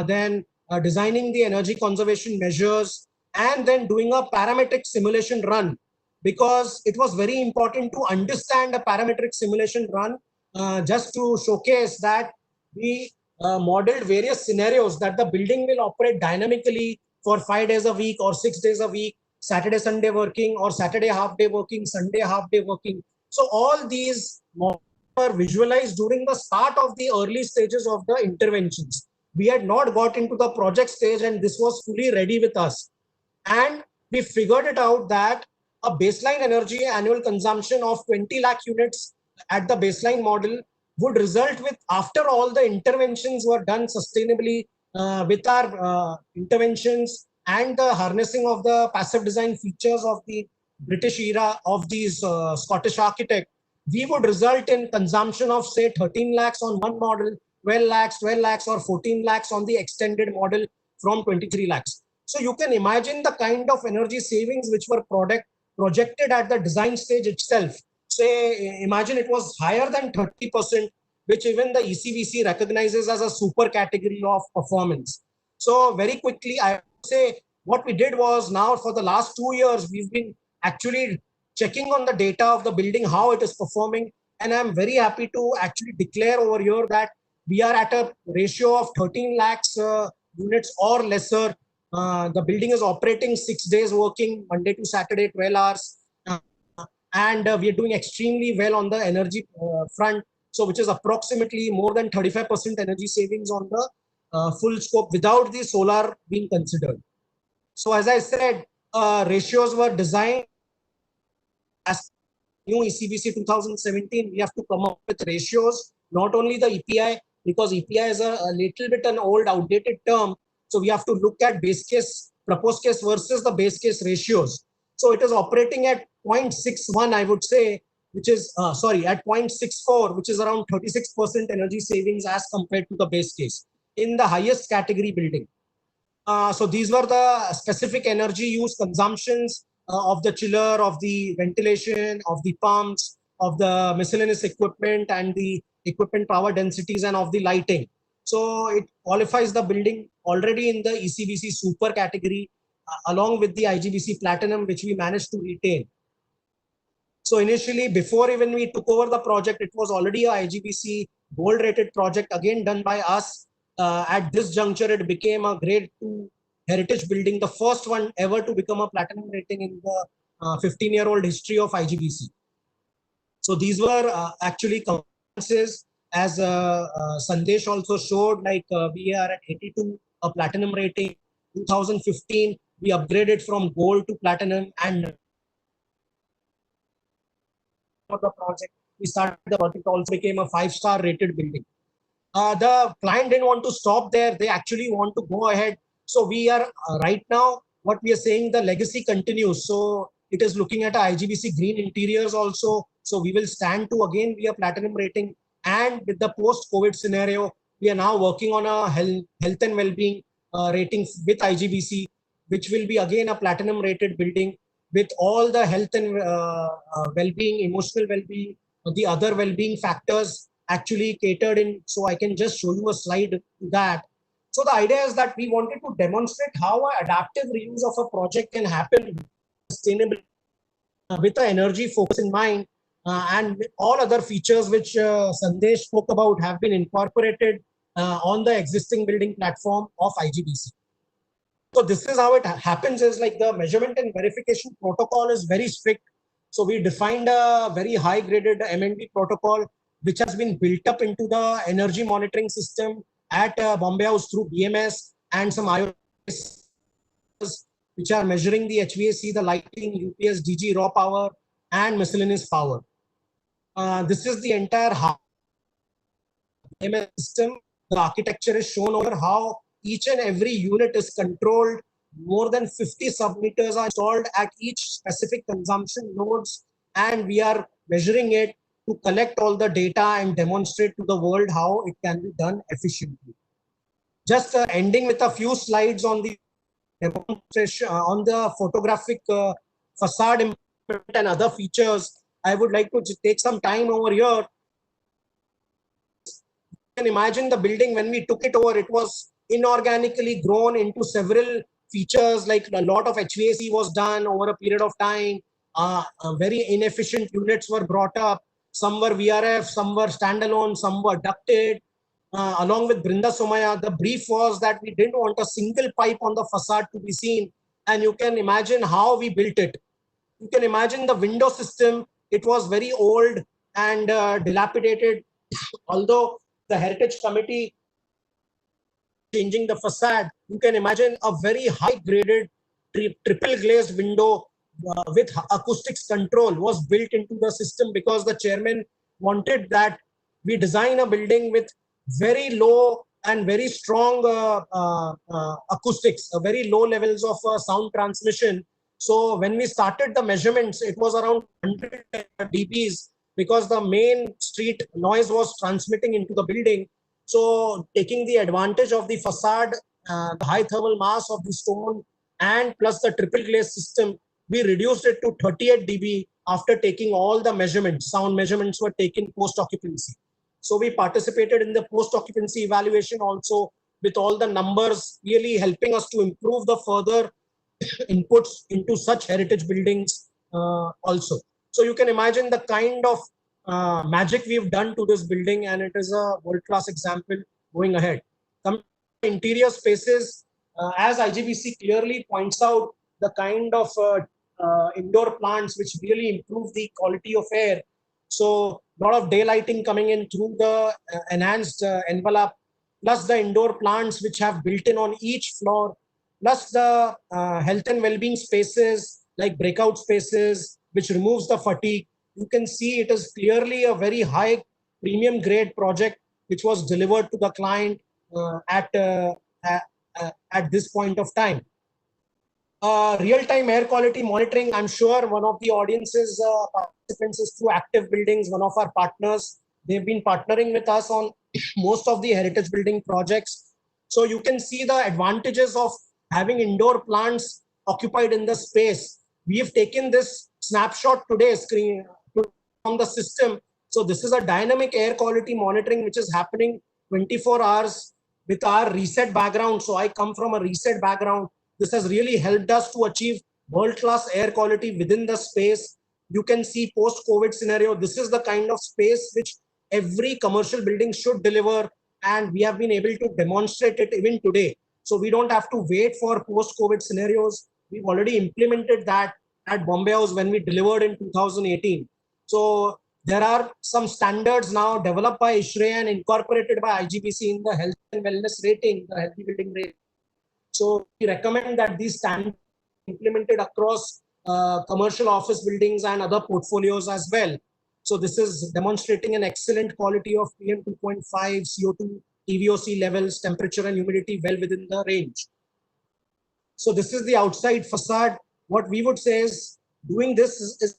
Speaker 5: then designing the energy conservation measures, and then doing a parametric simulation run, because it was very important to understand a parametric simulation run just to showcase that we modeled various scenarios that the building will operate dynamically for 5 days a week or 6 days a week, Saturday, Sunday working, or Saturday half day working, Sunday half day working. So all these were visualized during the start of the early stages of the interventions. We had not got into the project stage, and this was fully ready with us. And we figured it out that a baseline energy annual consumption of 20 lakh units at the baseline model would result with, after all the interventions were done sustainably with our interventions and the harnessing of the passive design features of the British era of these Scottish architect, we would result in consumption of say 13 lakhs on one model, 12 lakhs or 14 lakhs on the extended model from 23 lakhs. So you can imagine the kind of energy savings which were projected at the design stage itself. Say, imagine it was higher than 30%, which even the ECBC recognizes as a super category of performance. So very quickly, I would say what we did was, now for the last 2 years, we've been actually checking on the data of the building, how it is performing. And I'm very happy to actually declare over here that we are at a ratio of 13 lakhs units or lesser. The building is operating 6 days working, Monday to Saturday, 12 hours. And we are doing extremely well on the energy front. So which is approximately more than 35% energy savings on the full scope without the solar being considered. So as I said, ratios were designed as new ECBC 2017. We have to come up with ratios, not only the EPI, because EPI is a little bit an old outdated term. So we have to look at base case, proposed case versus the base case ratios. So it is operating at 0.61, I would say, which is, at 0.64, which is around 36% energy savings as compared to the base case in the highest category building. So these were the specific energy use consumptions of the chiller, of the ventilation, of the pumps, of the miscellaneous equipment, and the equipment power densities and of the lighting. So it qualifies the building already in the ECBC super category along with the IGBC platinum, which we managed to retain. So initially, before even we took over the project, it was already a IGBC gold rated project, again done by us. At this juncture, it became a grade 2 heritage building, the first one ever to become a platinum rating in the 15-year-old history of IGBC. So these were actually compliances, as Sandesh also showed, like we are at 82, a platinum rating. 2015, we upgraded from gold to platinum, and of the project, we started the work. It also became a 5-star rated building. The client didn't want to stop there. They actually want to go ahead. So we are right now, what we are saying, the legacy continues. So it is looking at IGBC green interiors also. So we will stand to again be a platinum rating. And with the post-COVID scenario, we are now working on a health and well-being rating with IGBC, which will be again a platinum rated building with all the health and well-being, emotional well-being, the other well-being factors actually catered in. So I can just show you a slide to that. So the idea is that we wanted to demonstrate how an adaptive reuse of a project can happen sustainably with an energy focus in mind, and all other features which Sandesh spoke about have been incorporated on the existing building platform of IGBC. So this is how it happens, is like the measurement and verification protocol is very strict. So we defined a very high graded MND protocol, which has been built up into the energy monitoring system at Bombay House through BMS and some IoT, which are measuring the HVAC, the lighting, UPS, DG, raw power, and miscellaneous power. This is the entire BMS system. The architecture is shown over how each and every unit is controlled. More than 50 submeters are installed at each specific consumption nodes, and we are measuring it to collect all the data and demonstrate to the world how it can be done efficiently. Just ending with a few slides on the demonstration, on the photographic facade improvement and other features. I would like to take some time over here. You can imagine the building when we took it over, it was inorganically grown into several features, like a lot of HVAC was done over a period of time. Very inefficient units were brought up. Some were VRF, some were standalone, some were ducted. Along with Brinda Somaya, the brief was that we didn't want a single pipe on the facade to be seen. And you can imagine how we built it. You can imagine the window system. It was very old and dilapidated. Although the Heritage Committee changing the facade, you can imagine a very high graded triple glazed window with acoustics control was built into the system, because the chairman wanted that we design a building with very low and very strong acoustics, very low levels of sound transmission. So when we started the measurements, it was around 100 dBs, because the main street noise was transmitting into the building. So taking the advantage of the facade, the high thermal mass of the stone, and plus the triple glaze system, we reduced it to 38 dB after taking all the measurements. Sound measurements were taken post-occupancy. So we participated in the post-occupancy evaluation also, with all the numbers really helping us to improve the further inputs into such heritage buildings also. So you can imagine the kind of magic we've done to this building, and it is a world-class example going ahead. Come to interior spaces, as IGBC clearly points out, the kind of indoor plants which really improve the quality of air. So a lot of daylighting coming in through the enhanced envelope, plus the indoor plants which have built in on each floor, plus the health and well-being spaces like breakout spaces, which removes the fatigue. You can see it is clearly a very high premium grade project which was delivered to the client at this point of time. Real-time air quality monitoring, I'm sure one of the audience's participants is through Active Buildings, one of our partners. They've been partnering with us on most of the heritage building projects. So you can see the advantages of having indoor plants occupied in the space. We have taken this snapshot today screen from the system. So this is a dynamic air quality monitoring which is happening 24 hours with our reset background. So I come from a reset background. This has really helped us to achieve world-class air quality within the space. You can see post-COVID scenario. This is the kind of space which every commercial building should deliver, and we have been able to demonstrate it even today. So we don't have to wait for post-COVID scenarios. We've already implemented that at Bombay House when we delivered in 2018. So there are some standards now developed by ISHRAE and incorporated by IGBC in the health and wellness rating, the healthy building rating. So we recommend that these standards be implemented across commercial office buildings and other portfolios as well. So this is demonstrating an excellent quality of PM 2.5, CO2, TVOC levels, temperature and humidity well within the range. So this is the outside facade. What we would say is doing this is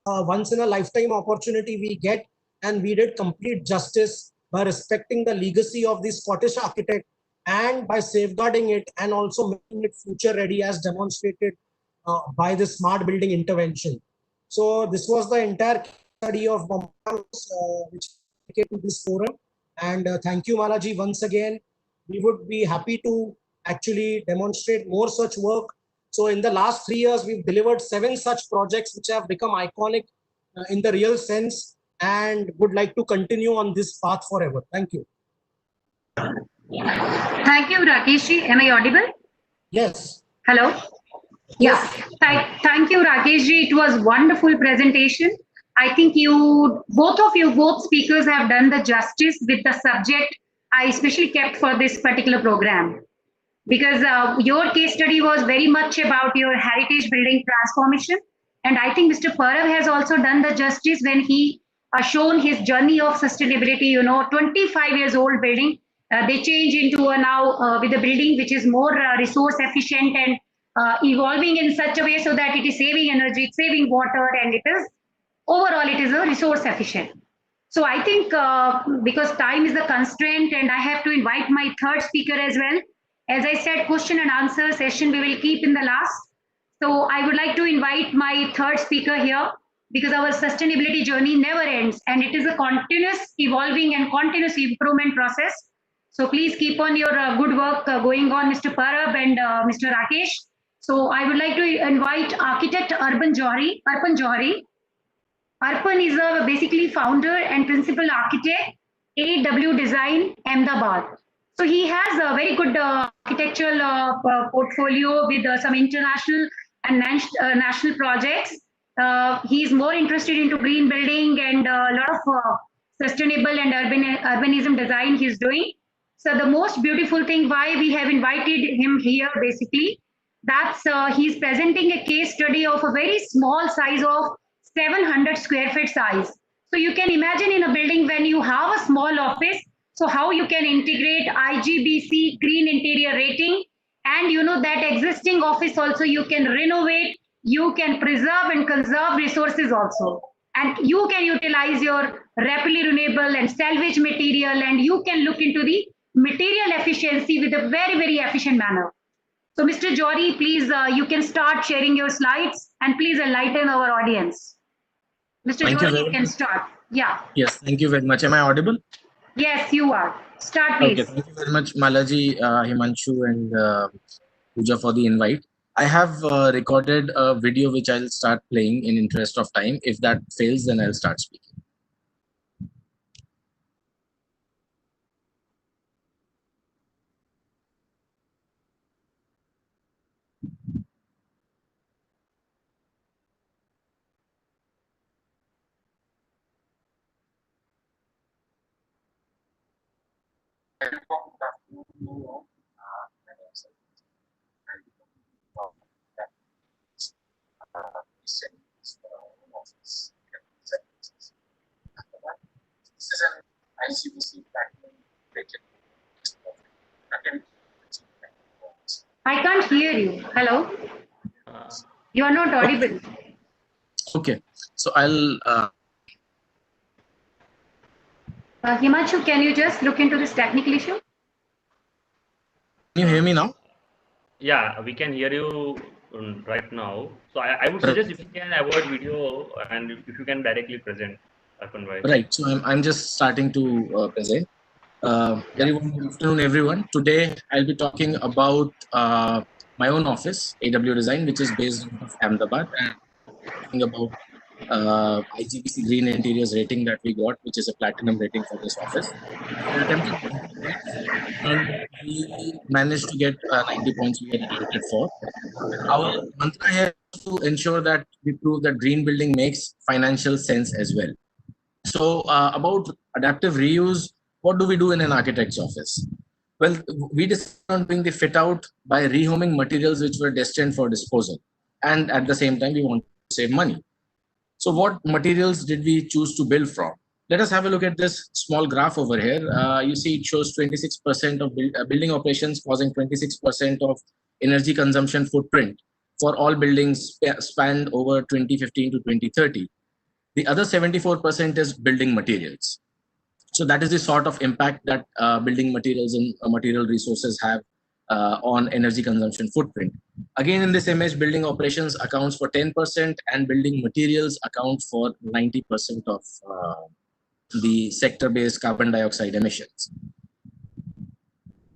Speaker 5: once in a lifetime opportunity we get, and we did complete justice by respecting the legacy of the Scottish architect and by safeguarding it and also making it future ready as demonstrated by the smart building intervention. So this was the entire study of Bombay House, which came to this forum. And thank you, Malaji, once again. We would be happy to actually demonstrate more such work. So in the last 3 years, we've delivered 7 such projects which have become iconic in the real sense, and would like to continue on this path forever. Thank you.
Speaker 1: Thank you, Rakeshji. Am I audible?
Speaker 5: Yes.
Speaker 1: Hello? Yeah. Thank you, Rakeshji. It was wonderful presentation. I think both speakers have done the justice with the subject I especially kept for this particular program. Because your case study was very much about your heritage building transformation. And I think Mr. Parav has also done the justice when he shown his journey of sustainability, 25 years old building. They change into now with a building which is more resource efficient and evolving in such a way so that it is saving energy, it's saving water, and overall it is a resource efficient. So I think because time is the constraint and I have to invite my third speaker as well. As I said, question and answer session we will keep in the last. So I would like to invite my third speaker here because our sustainability journey never ends and it is a continuous evolving and continuous improvement process. So please keep on your good work going on, Mr. Parab and Mr. Rakesh. So I would like to invite architect Arpan Johari. Arpan is basically founder and principal architect, AW Design, Ahmedabad. So he has a very good architectural portfolio with some international and national projects. He is more interested into green building and a lot of sustainable and urbanism design he's doing. So the most beautiful thing why we have invited him here basically, that's he's presenting a case study of a very small size of 700 square feet size. So you can imagine in a building when you have a small office, so how you can integrate IGBC green interior rating, and that existing office also you can renovate, you can preserve and conserve resources also. And you can utilize your rapidly renewable and salvage material, and you can look into the material efficiency with a very, very efficient manner. So Mr. Johari, please, you can start sharing your slides and please enlighten our audience. Mr. Johari, you can start. Yeah.
Speaker 6: Yes, thank you very much. Am I audible?
Speaker 1: Yes, you are. Start, please.
Speaker 6: Okay, thank you very much, Malaji, Himanshu, and Pooja for the invite. I have recorded a video which I'll start playing in interest of time. If that fails, then I'll start speaking. This is an IGBC rating.
Speaker 1: I can't hear you. Hello? You are not audible.
Speaker 6: Okay, so I'll...
Speaker 1: Himanshu, can you just look into this technical issue?
Speaker 6: Can you hear me now?
Speaker 2: Yeah, we can hear you right now. So I would suggest if you can avoid video and if you can directly present, Arpan bhai.
Speaker 6: Right. So I'm just starting to present. Very warm good afternoon, everyone. Today I'll be talking about my own office, AW Design, which is based out of Ahmedabad, and talking about IGBC Green Interiors rating that we got, which is a platinum rating for this office. We attempted 90 points, and we managed to get 90 points we had attempted for. Our mantra here is to ensure that we prove that green building makes financial sense as well. So about adaptive reuse, what do we do in an architect's office? Well, we decided on doing the fit out by rehoming materials which were destined for disposal. And at the same time, we want to save money. So what materials did we choose to build from? Let us have a look at this small graph over here. You see it shows 26% of building operations causing 26% of energy consumption footprint for all buildings spanned over 2015 to 2030. The other 74% is building materials. So that is the sort of impact that building materials and material resources have on energy consumption footprint. Again, in this image, building operations accounts for 10% and building materials account for 90% of the sector-based carbon dioxide emissions.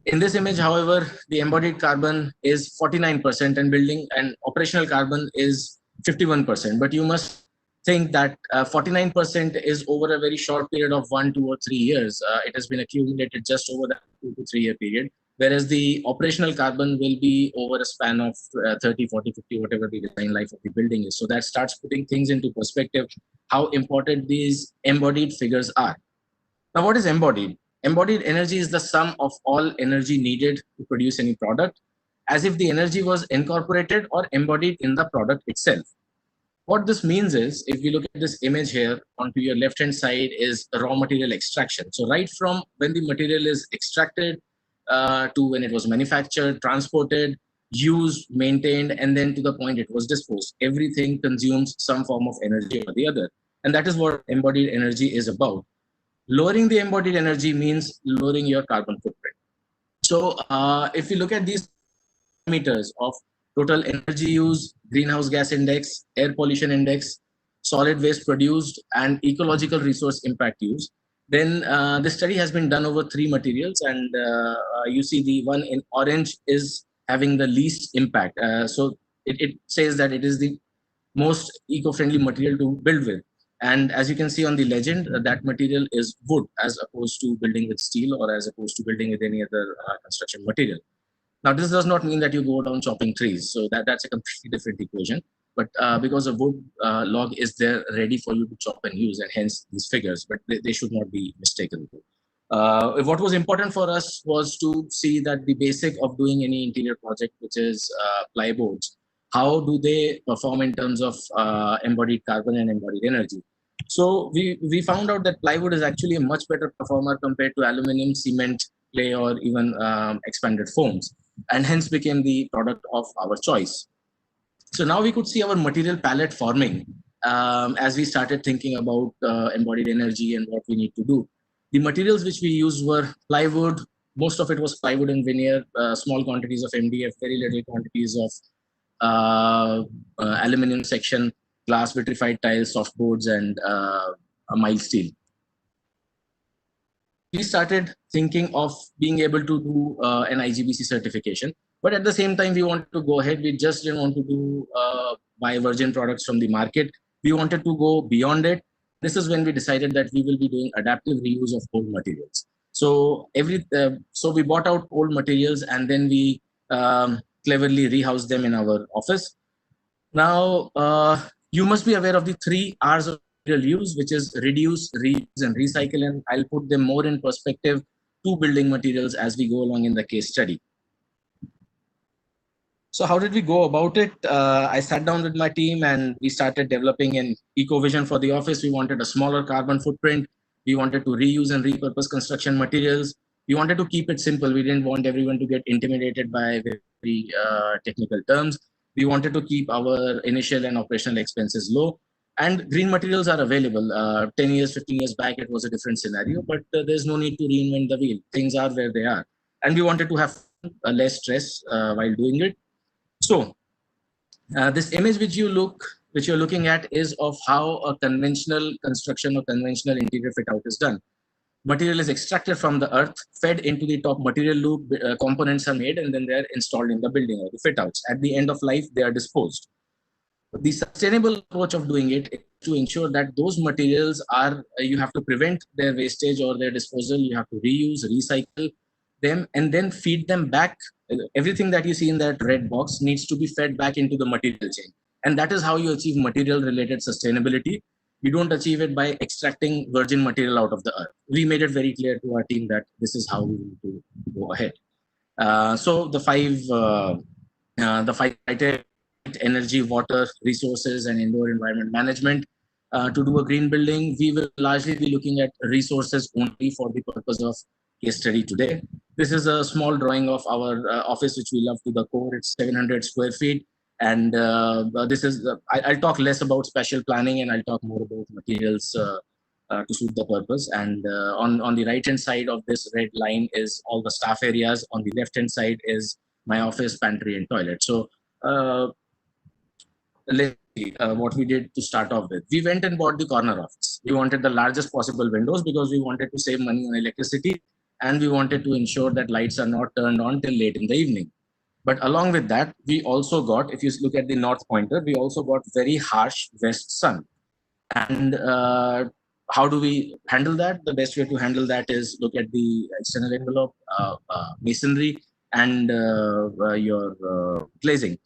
Speaker 6: In this image, however, the embodied carbon is 49% and building and operational carbon is 51%. But you must think that 49% is over a very short period of 1, 2, or 3 years. It has been accumulated just over that 2 to 3 year period, whereas the operational carbon will be over a span of 30, 40, 50, whatever the design life of the building is. So that starts putting things into perspective, how important these embodied figures are. Now, what is embodied? Embodied energy is the sum of all energy needed to produce any product, as if the energy was incorporated or embodied in the product itself. What this means is, if we look at this image here, onto your left-hand side is raw material extraction. So right from when the material is extracted to when it was manufactured, transported, used, maintained, and then to the point it was disposed, everything consumes some form of energy or the other. And that is what embodied energy is about. Lowering the embodied energy means lowering your carbon footprint. So if you look at these meters of total energy use, greenhouse gas index, air pollution index, solid waste produced, and ecological resource impact use, then this study has been done over 3 materials, and you see the one in orange is having the least impact. So it says that it is the most eco-friendly material to build with. And as you can see on the legend, that material is wood as opposed to building with steel or as opposed to building with any other construction material. Now, this does not mean that you go down chopping trees. So that's a completely different equation. But because a wood log is there ready for you to chop and use, and hence these figures, but they should not be mistaken. What was important for us was to see that the basic of doing any interior project, which is plyboards, how do they perform in terms of embodied carbon and embodied energy. So we found out that plywood is actually a much better performer compared to aluminum, cement, clay, or even expanded foams, and hence became the product of our choice. So now we could see our material palette forming as we started thinking about embodied energy and what we need to do. The materials which we used were plywood. Most of it was plywood and veneer, small quantities of MDF, very little quantities of aluminum section, glass, vitrified tiles, softboards, and a mild steel. We started thinking of being able to do an IGBC certification, but at the same time, we wanted to go ahead. We just didn't want to do buy virgin products from the market. We wanted to go beyond it. This is when we decided that we will be doing adaptive reuse of old materials. So so we bought out old materials and then we cleverly rehoused them in our office. Now, you must be aware of the 3 R's of material use, which is reduce, reuse, and recycle. And I'll put them more in perspective to building materials as we go along in the case study. So how did we go about it? I sat down with my team and we started developing an eco-vision for the office. We wanted a smaller carbon footprint. We wanted to reuse and repurpose construction materials. We wanted to keep it simple. We didn't want everyone to get intimidated by very technical terms. We wanted to keep our initial and operational expenses low. And green materials are available. 10 years, 15 years back, it was a different scenario, but there's no need to reinvent the wheel. Things are where they are. And we wanted to have less stress while doing it. So This image which you're looking at is of how a conventional construction or conventional interior fit out is done. Material is extracted from the earth, fed into the top material loop, components are made, and then they are installed in the building or the fit outs. At the end of life, they are disposed. The sustainable approach of doing it is to ensure that those materials are, you have to prevent their wastage or their disposal, you have to reuse, recycle them, and then feed them back. Everything that you see in that red box needs to be fed back into the material chain. And that is how you achieve material related sustainability. You don't achieve it by extracting virgin material out of the earth. We made it very clear to our team that this is how we need to go ahead. So the five criteria: energy, water, resources, and indoor environment management. To do a green building, we will largely be looking at resources only for the purpose of case study today. This is a small drawing of our office, which we love to the core. It's 700 square feet. And this is, I'll talk less about special planning and I'll talk more about materials to suit the purpose. And on the right hand side of this red line is all the staff areas. On the left hand side is my office, pantry, and toilet. So let's see what we did to start off with. We went and bought the corner office. We wanted the largest possible windows because we wanted to save money on electricity, and we wanted to ensure that lights are not turned on till late in the evening. But along with that, we also got, if you look at the north pointer, we also got very harsh west sun. And how do we handle that? The best way to handle that is look at the external envelope, masonry, and your glazing.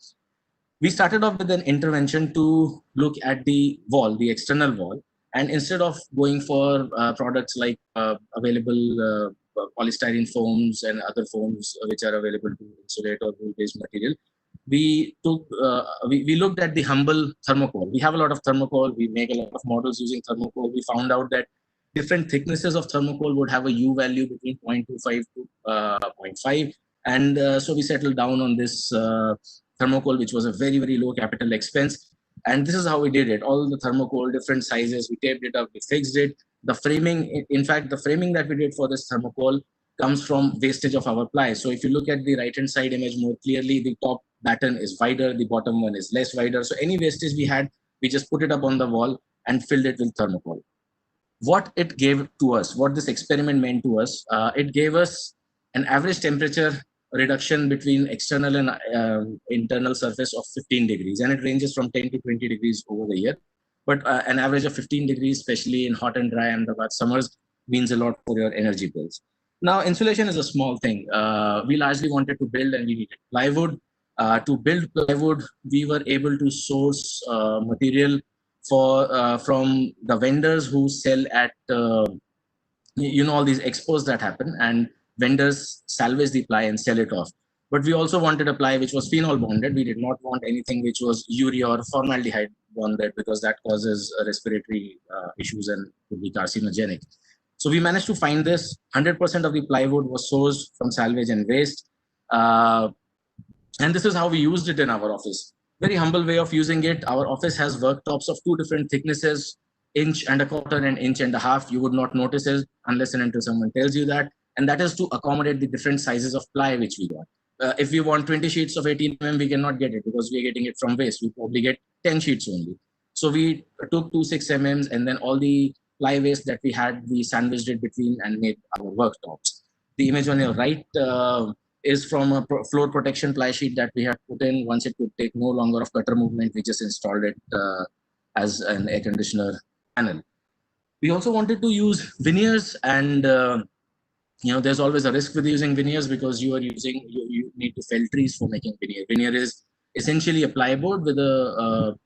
Speaker 6: We started off with an intervention to look at the wall, the external wall, and instead of going for products like available polystyrene foams and other foams which are available to insulate or wool-based material, we looked at the humble thermocol. We have a lot of thermocol. We make a lot of models using thermocol. We found out that different thicknesses of thermocol would have a U value between 0.25 to 0.5. And so we settled down on this thermocol, which was a very, very low capital expense. And this is how we did it. All the thermocol, different sizes, we taped it up, we fixed it. The framing, in fact, the framing that we did for this thermocol comes from wastage of our ply. So if you look at the right-hand side image more clearly, the top batten is wider, the bottom one is less wider. So any wastage we had, we just put it up on the wall and filled it with thermocol. What it gave to us, what this experiment meant to us, it gave us an average temperature reduction between external and internal surface of 15 degrees, and it ranges from 10 to 20 degrees over the year. But an average of 15 degrees, especially in hot and dry and the wet summers, means a lot for your energy bills. Now, insulation is a small thing. We largely wanted to build and we needed plywood. To build plywood, we were able to source material from the vendors who sell at, all these expos that happen, and vendors salvage the ply and sell it off. But we also wanted a ply which was phenol bonded. We did not want anything which was urea or formaldehyde bonded because that causes respiratory issues and could be carcinogenic. So we managed to find this. 100% of the plywood was sourced from salvage and waste. And this is how we used it in our office. Very humble way of using it. Our office has worktops of two different thicknesses, 1.25 inches and 1.5 inches. You would not notice it unless and until someone tells you that. And that is to accommodate the different sizes of ply which we got. If we want 20 sheets of 18 mm, we cannot get it because we are getting it from waste. We probably get 10 sheets only. So we took 2 6 mm and then all the ply waste that we had, we sandwiched it between and made our worktops. The image on your right is from a floor protection ply sheet that we had put in. Once it could take no longer of cutter movement, we just installed it as an air conditioner panel. We also wanted to use veneers, and there's always a risk with using veneers because you need to fell trees for making veneer. Veneer is essentially a plywood with a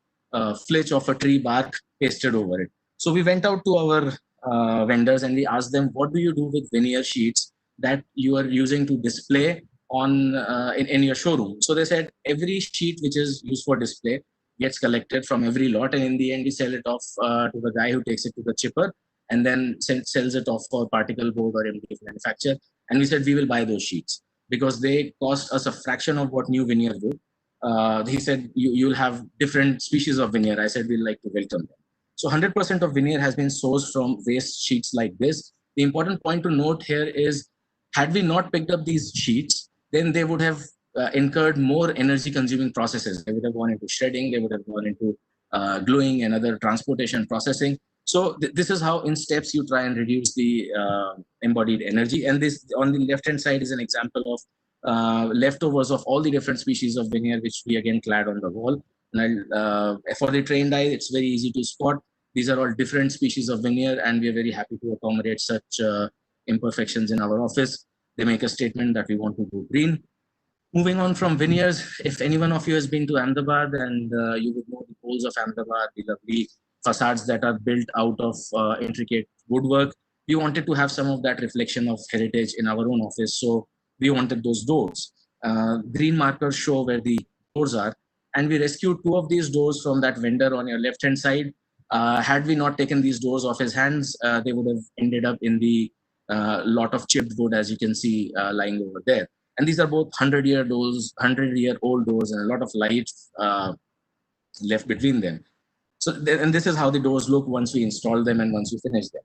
Speaker 6: flitch of a tree bark pasted over it. So we went out to our vendors and we asked them, what do you do with veneer sheets that you are using to display on in your showroom? So they said every sheet which is used for display gets collected from every lot, and in the end we sell it off to the guy who takes it to the chipper and then sells it off for particle board or MDF manufacture. And we said we will buy those sheets because they cost us a fraction of what new veneer would. He said you'll have different species of veneer. I said we'd like to welcome them. So 100% of veneer has been sourced from waste sheets like this. The important point to note here is, had we not picked up these sheets, then they would have incurred more energy consuming processes. They would have gone into shredding, they would have gone into gluing and other transportation processing. So this is how in steps you try and reduce the embodied energy. And this on the left hand side is an example of leftovers of all the different species of veneer, which we again clad on the wall. And for the trained eye, it's very easy to spot. These are all different species of veneer, and we are very happy to accommodate such imperfections in our office. They make a statement that we want to go green. Moving on from veneers, if any one of you has been to Ahmedabad, and you would know the poles of Ahmedabad, the lovely facades that are built out of intricate woodwork, we wanted to have some of that reflection of heritage in our own office. So we wanted those doors. Green markers show where the doors are, and we rescued 2 of these doors from that vendor on your left hand side. Had we not taken these doors off his hands, they would have ended up in the lot of chipped wood, as you can see lying over there. And these are both 100-year-old doors, and a lot of light left between them. So, and this is how the doors look once we install them and once we finish them.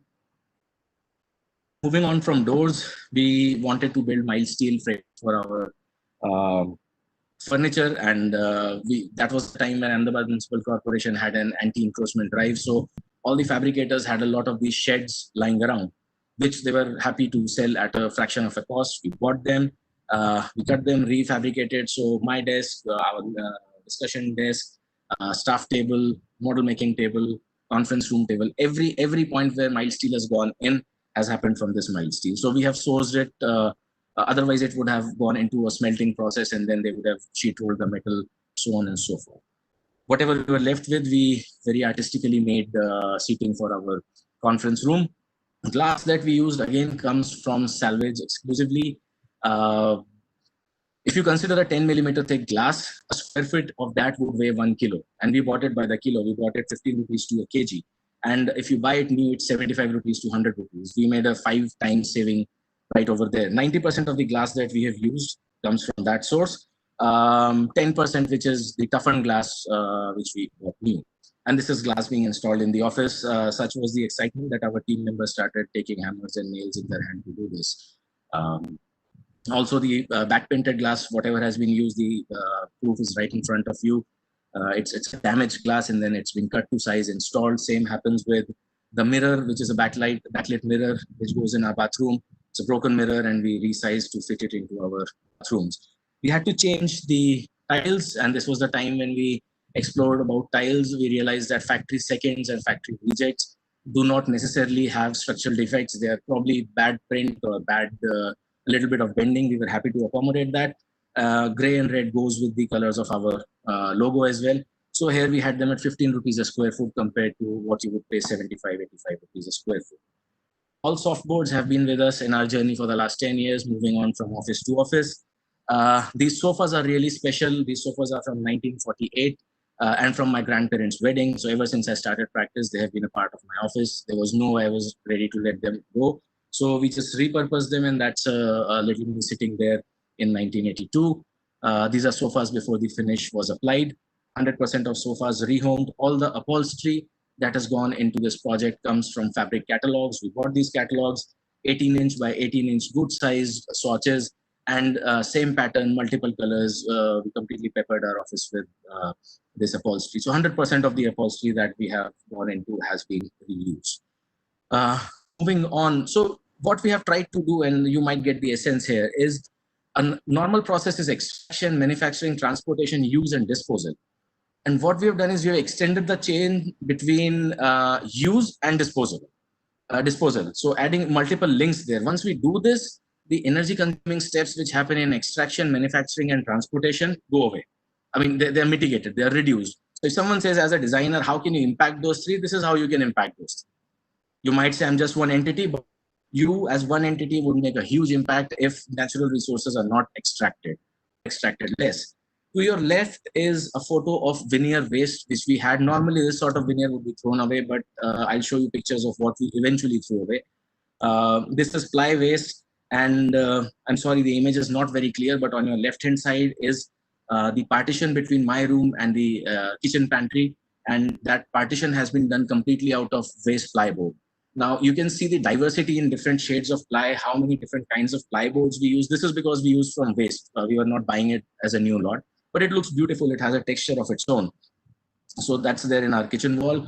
Speaker 6: Moving on from doors, we wanted to build mild steel frames for our furniture, and that was the time when Ahmedabad Municipal Corporation had an anti-encroachment drive. So all the fabricators had a lot of these sheds lying around, which they were happy to sell at a fraction of a cost. We bought them, we cut them, refabricated. So my desk, our discussion desk, staff table, model making table, conference room table, every point where mild steel has gone in has happened from this mild steel. So we have sourced it. Otherwise, it would have gone into a smelting process, and then they would have sheet rolled the metal, so on and so forth. Whatever we were left with, we very artistically made seating for our conference room. Glass that we used again comes from Salvage exclusively. If you consider a 10mm thick glass, a square foot of that would weigh 1 kilo, and we bought it by the kilo. We bought it 15 rupees to a kg. And if you buy it new, it's 75 rupees to 100 rupees. We made a 5 times saving right over there. 90% of the glass that we have used comes from that source. 10%, which is the toughened glass, which we bought new. And this is glass being installed in the office. Such was the excitement that our team members started taking hammers and nails in their hand to do this. Also, the back painted glass, whatever has been used, the proof is right in front of you. It's a damaged glass, and then it's been cut to size, installed. Same happens with the mirror, which is a backlit mirror, which goes in our bathroom. It's a broken mirror, and we resized to fit it into our bathrooms. We had to change the tiles, and this was the time when we explored about tiles. We realized that factory seconds and factory rejects do not necessarily have structural defects. They are probably bad print or bad, a little bit of bending. We were happy to accommodate that. Gray and red goes with the colors of our logo as well. So here we had them at 15 rupees a square foot compared to what you would pay 75, 85 rupees a square foot. All softboards have been with us in our journey for the last 10 years, moving on from office to office. These sofas are really special. These sofas are from 1948 and from my grandparents' wedding. So ever since I started practice, they have been a part of my office. There was no way I was ready to let them go. So we just repurposed them, and that's a little bit sitting there in 1982. These are sofas before the finish was applied. 100% of sofas rehomed. All the upholstery that has gone into this project comes from fabric catalogs. We bought these catalogs, 18-inch by 18-inch, good sized swatches, and same pattern, multiple colors. We completely peppered our office with this upholstery. So 100% of the upholstery that we have gone into has been reused. Moving on. So what we have tried to do, and you might get the essence here, is a normal process is extraction, manufacturing, transportation, use, and disposal. And what we have done is we have extended the chain between use and disposal. So adding multiple links there. Once we do this, the energy consuming steps which happen in extraction, manufacturing, and transportation go away. I mean, they're mitigated, they're reduced. So if someone says, as a designer, how can you impact those three? This is how you can impact those three. You might say, I'm just one entity, but you as one entity would make a huge impact if natural resources are not extracted less. To your left is a photo of veneer waste, which we had. Normally, this sort of veneer would be thrown away, but I'll show you pictures of what we eventually threw away. This is ply waste, and I'm sorry, the image is not very clear, but on your left-hand side is the partition between my room and the kitchen pantry, and that partition has been done completely out of waste plyboard. Now you can see the diversity in different shades of ply, how many different kinds of plyboards we use. This is because we use from waste. We were not buying it as a new lot, but it looks beautiful. It has a texture of its own. So that's there in our kitchen wall.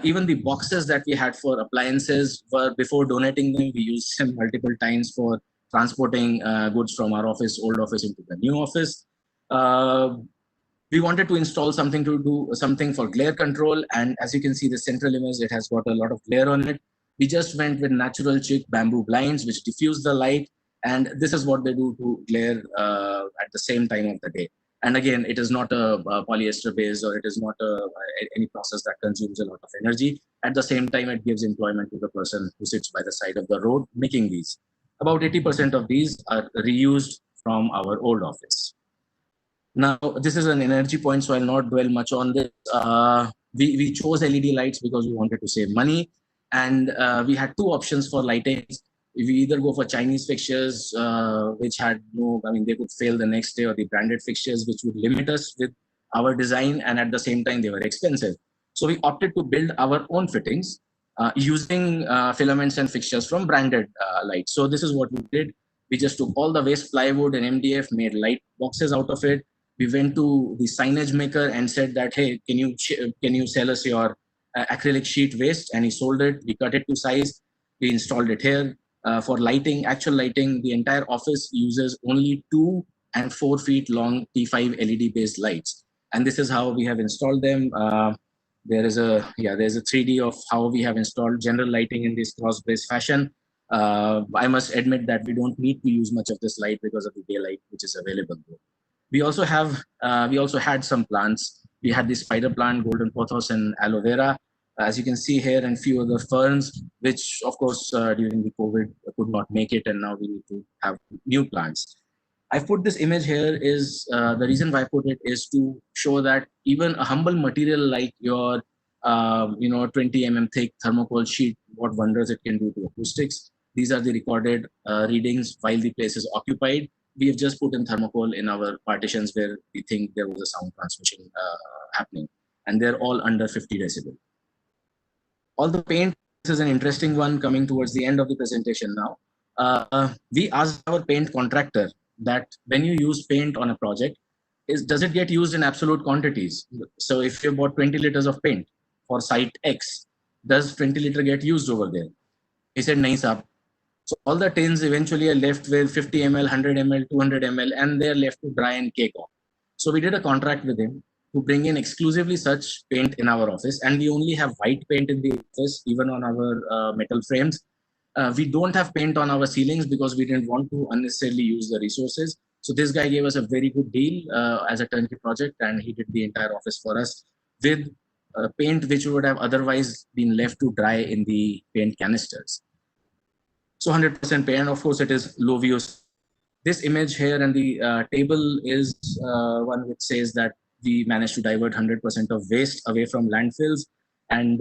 Speaker 6: Even the boxes that we had for appliances were, before donating them, we used them multiple times for transporting goods from our office, old office, into the new office. We wanted to install something to do something for glare control. And as you can see, the central image, it has got a lot of glare on it. We just went with natural chick bamboo blinds, which diffuse the light. And this is what they do to glare at the same time of the day. And again, it is not a polyester base, or it is not any process that consumes a lot of energy. At the same time, it gives employment to the person who sits by the side of the road making these. About 80% of these are reused from our old office. Now, this is an energy point, so I'll not dwell much on this. We chose LED lights because we wanted to save money. And we had two options for lighting. We either go for Chinese fixtures, which had no, I mean, they could fail the next day, or the branded fixtures, which would limit us with our design. And at the same time, they were expensive. So we opted to build our own fittings using filaments and fixtures from branded lights. So this is what we did. We just took all the waste plywood and MDF, made light boxes out of it. We went to the signage maker and said that, hey, can you sell us your acrylic sheet waste? And he sold it. We cut it to size. We installed it here. For lighting, actual lighting, the entire office uses only 2 and 4 feet long T5 LED based lights. And this is how we have installed them. There's a 3D of how we have installed general lighting in this cross-brace fashion. I must admit that we don't need to use much of this light because of the daylight which is available there. We also had some plants. We had the spider plant, golden pothos, and aloe vera, as you can see here, and few other ferns, which of course during the COVID could not make it, and now we need to have new plants. I put this image here is the reason why I put it is to show that even a humble material like your 20 mm thick thermocol sheet, what wonders it can do to acoustics. These are the recorded readings while the place is occupied. We have just put in thermocol in our partitions where we think there was a sound transmission happening, and they're all under 50 decibel. All the paint, this is an interesting one coming towards the end of the presentation now. We asked our paint contractor that when you use paint on a project, does it get used in absolute quantities? So if you bought 20 liters of paint for site X, does 20 liter get used over there? He said, nahi saab. So all the tins eventually are left with 50 ml, 100 ml, 200 ml, and they're left to dry and cake off. So we did a contract with him to bring in exclusively such paint in our office. And we only have white paint in the office, even on our metal frames. We don't have paint on our ceilings because we didn't want to unnecessarily use the resources. So this guy gave us a very good deal as a turnkey project, and he did the entire office for us with paint which would have otherwise been left to dry in the paint canisters. So 100% paint, of course, it is low VOC. This image here and the table is one which says that we managed to divert 100% of waste away from landfills. And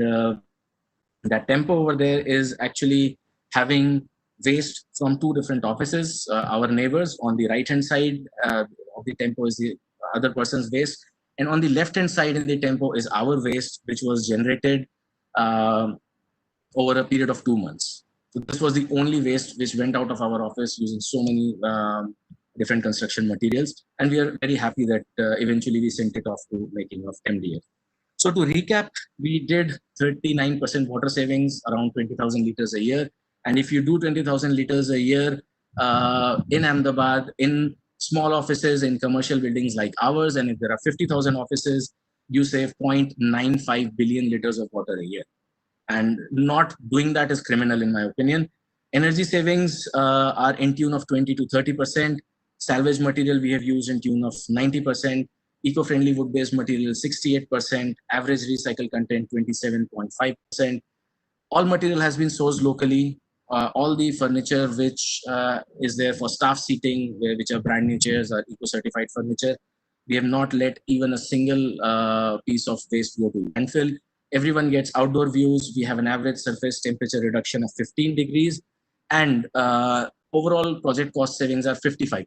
Speaker 6: that tempo over there is actually having waste from 2 different offices. Our neighbors on the right-hand side of the tempo is the other person's waste. And on the left-hand side in the tempo is our waste, which was generated over a period of 2 months. So this was the only waste which went out of our office using so many different construction materials. And we are very happy that eventually we sent it off to making of MDF. So to recap, we did 39% water savings, around 20,000 liters a year. And if you do 20,000 liters a year in Ahmedabad, in small offices, in commercial buildings like ours, and if there are 50,000 offices, you save 0.95 billion liters of water a year. And not doing that is criminal, in my opinion. Energy savings are in tune of 20 to 30%. Salvage material we have used in tune of 90%. Eco-friendly wood-based material 68%. Average recycle content 27.5%. All material has been sourced locally. All the furniture which is there for staff seating, which are brand new chairs, are eco-certified furniture. We have not let even a single piece of waste go to landfill. Everyone gets outdoor views. We have an average surface temperature reduction of 15 degrees, and overall project cost savings are 55%.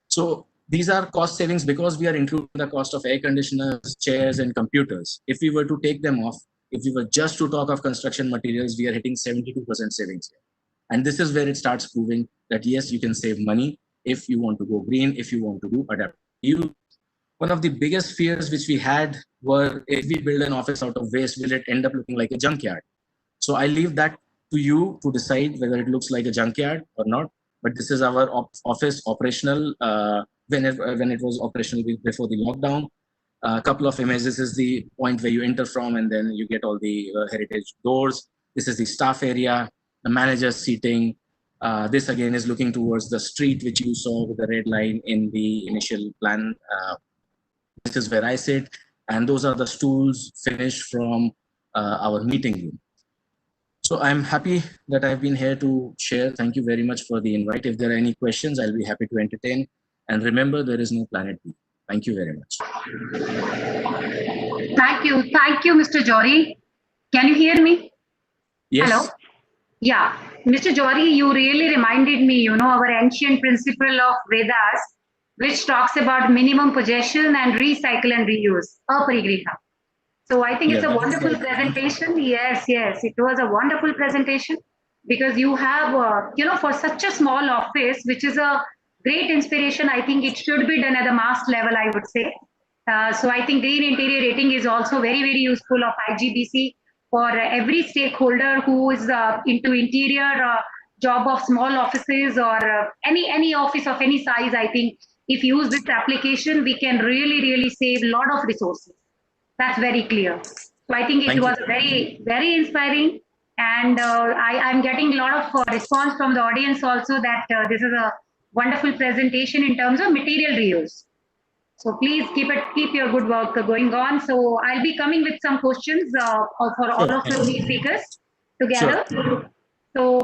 Speaker 6: So these are cost savings because we are including the cost of air conditioners, chairs, and computers. If we were to take them off, if we were just to talk of construction materials, we are hitting 72% savings here. And this is where it starts proving that yes, you can save money if you want to go green, if you want to do adapt. One of the biggest fears which we had were, if we build an office out of waste, will it end up looking like a junkyard? So I leave that to you to decide whether it looks like a junkyard or not. But this is our office operational when it was operational before the lockdown. A couple of images is the point where you enter from, and then you get all the heritage doors. This is the staff area, the manager's seating. This again is looking towards the street, which you saw with the red line in the initial plan. This is where I sit, and those are the stools finished from our meeting room. So I'm happy that I've been here to share. Thank you very much for the invite. If there are any questions, I'll be happy to entertain. And remember, there is no planet B. Thank you very much.
Speaker 1: Thank you, Mr. Jory. Can you hear me?
Speaker 6: Yes.
Speaker 1: Hello? Yeah, Mr. Jory, you really reminded me, our ancient principle of Vedas, which talks about minimum possession and recycle and reuse, aparigrha. So I think it's a wonderful presentation. Yes, it was a wonderful presentation because you have, for such a small office, which is a great inspiration. I think it should be done at the mass level, I would say. So I think green interior rating is also very, very useful of IGBC for every stakeholder who is into interior job of small offices or any office of any size. I think if you use this application, we can really, really save a lot of resources. That's very clear. So I think it was very, very inspiring. And I'm getting a lot of response from the audience also that this is a wonderful presentation in terms of material reuse. So please keep your good work going on. So I'll be coming with some questions for all of the speakers together. Sure. So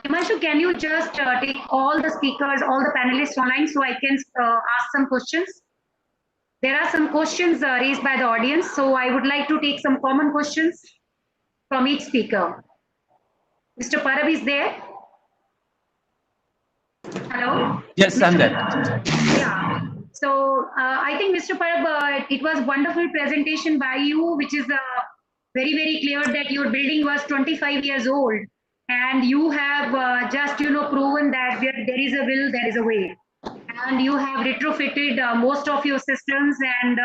Speaker 1: Himanshu, can you just take all the speakers, all the panelists online so I can ask some questions? There are some questions raised by the audience. So I would like to take some common questions from each speaker. Mr. Parab is there? Hello?
Speaker 4: Yes, I'm there.
Speaker 1: Yeah. So I think Mr. Parab, it was wonderful presentation by you, which is very, very clear that your building was 25 years old. And you have just, proven that where there is a will, there is a way. And you have retrofitted most of your systems, and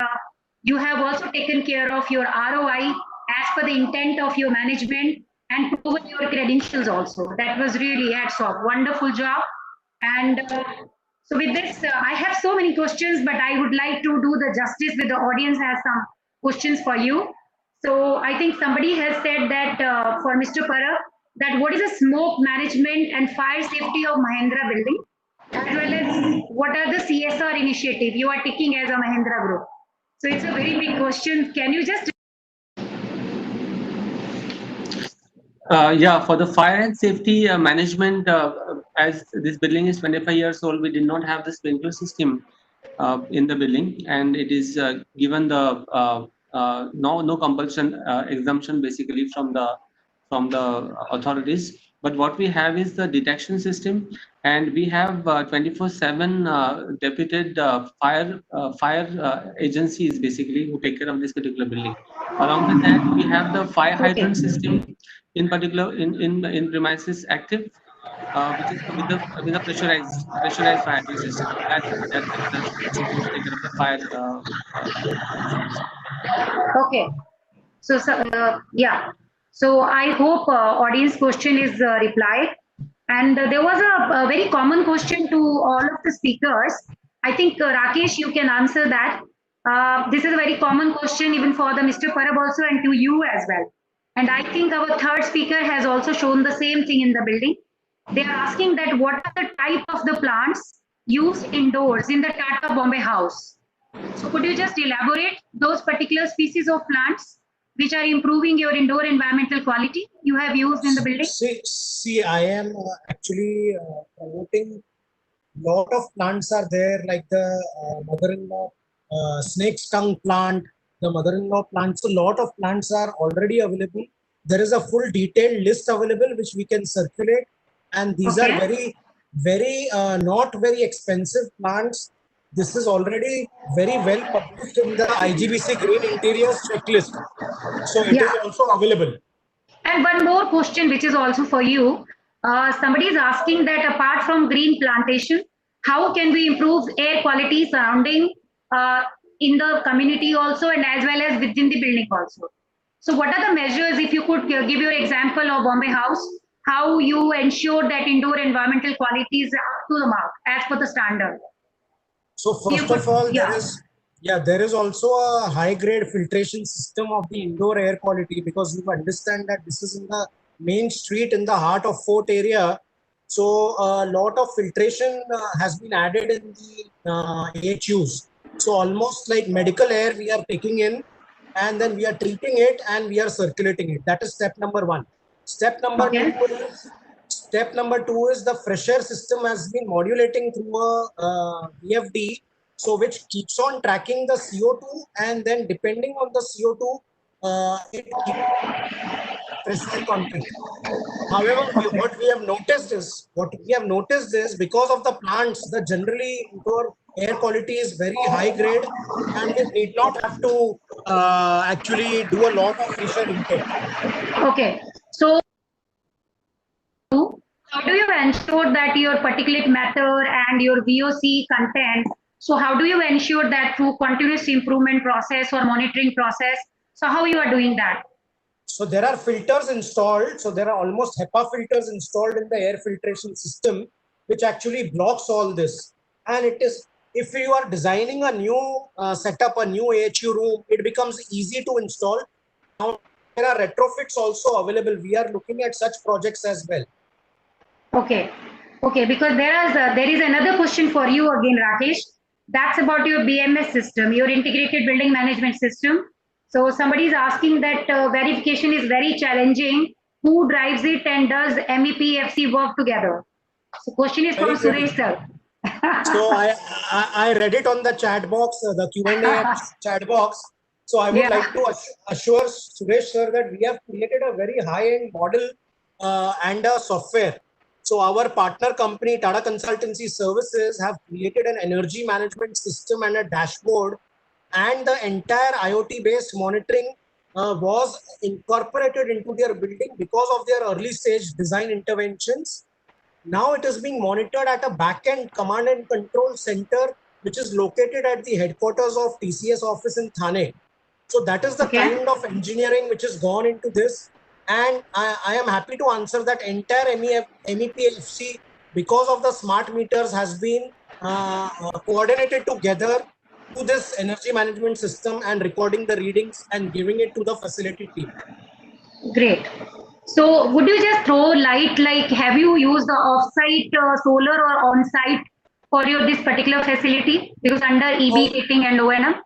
Speaker 1: you have also taken care of your ROI as per the intent of your management and proven your credentials also. That was really hats off. Wonderful job. And so with this, I have so many questions, but I would like to do the justice with the audience has some questions for you. So I think somebody has said that for Mr. Parab, that what is the smoke management and fire safety of Mahindra building, as well as what are the CSR initiative you are taking as a Mahindra group? So it's a very big question. Can you just...
Speaker 4: Yeah, for the fire and safety management, as this building is 25 years old, we did not have the sprinkler system in the building, and it is given the no compulsion exemption basically from the authorities. But what we have is the detection system, and we have 24/7 deputed fire agencies basically who take care of this particular building. Along with that, we have the fire hydrant system, in particular in premises active, which is with the pressurized fire hydrant system. That should take care of the fire.
Speaker 1: Okay. So yeah. So I hope audience question is replied. And there was a very common question to all of the speakers. I think Rakesh, you can answer that. This is a very common question even for the Mr. Parab also and to you as well. And I think our third speaker has also shown the same thing in the building. They are asking that what are the type of the plants used indoors in the Tata Bombay house? So could you just elaborate those particular species of plants which are improving your indoor environmental quality you have used in the building?
Speaker 5: See, I am actually promoting lot of plants are there, like the mother-in-law snake's tongue plant, the mother-in-law plants. So lot of plants are already available. There is a full detailed list available which we can circulate, and these are very, very not very expensive plants. this is already very well published in the IGBC Green Interiors checklist. So it is also available.
Speaker 1: And one more question, which is also for you. Somebody is asking that apart from green plantation, how can we improve air quality surrounding in the community also, and as well as within the building also? So what are the measures, if you could give your example of Bombay House, how you ensure that indoor environmental quality is up to the mark as per the standard?
Speaker 5: So first of all, there is also a high grade filtration system of the indoor air quality, because you understand that this is in the main street in the heart of Fort area. So a lot of filtration has been added in the AHUs. So almost like medical air we are taking in, and then we are treating it and we are circulating it. That is step number one. Step number two is the fresh air system has been modulating through a VFD, so which keeps on tracking the CO2, and then depending on the CO2, it keeps fresh air content. However, what we have noticed is because of the plants, the generally indoor air quality is very high grade, and we need not have to actually do a lot of fresh air intake.
Speaker 1: Okay, so how do you ensure that your particulate matter and your VOC content? So how do you ensure that through continuous improvement process or monitoring process? So how you are doing that?
Speaker 5: So there are filters installed. So there are almost HEPA filters installed in the air filtration system, which actually blocks all this. And it is, if you are designing a new setup, a new AHU room, it becomes easy to install. Now there are retrofits also available. We are looking at such projects as well.
Speaker 1: Okay, because there is another question for you again, Rakesh. That's about your BMS system, your integrated building management system. So somebody is asking that verification is very challenging. Who drives it, and does MEP FC work together? So question is from Suresh sir.
Speaker 5: So I read it on the chat box, the Q&A chat box. So I would like to assure Suresh sir that we have created a very high-end model and a software. So our partner company, Tata Consultancy Services, have created an energy management system and a dashboard, and the entire IoT-based monitoring was incorporated into their building because of their early stage design interventions. Now it is being monitored at a back-end command and control center, which is located at the headquarters of TCS office in Thane. So that is the kind of engineering which has gone into this. And I am happy to answer that entire MEPFC, because of the smart meters, has been coordinated together to this energy management system and recording the readings and giving it to the facility team.
Speaker 1: Great. So would you just throw light, like have you used the off-site solar or on-site for this particular facility? Because under EB rating and O&M?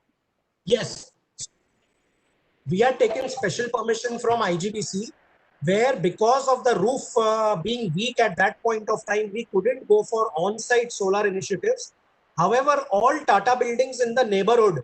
Speaker 5: Yes. We are taking special permission from IGBC, where because of the roof being weak at that point of time, we couldn't go for on-site solar initiatives. However, all Tata buildings in the neighborhood,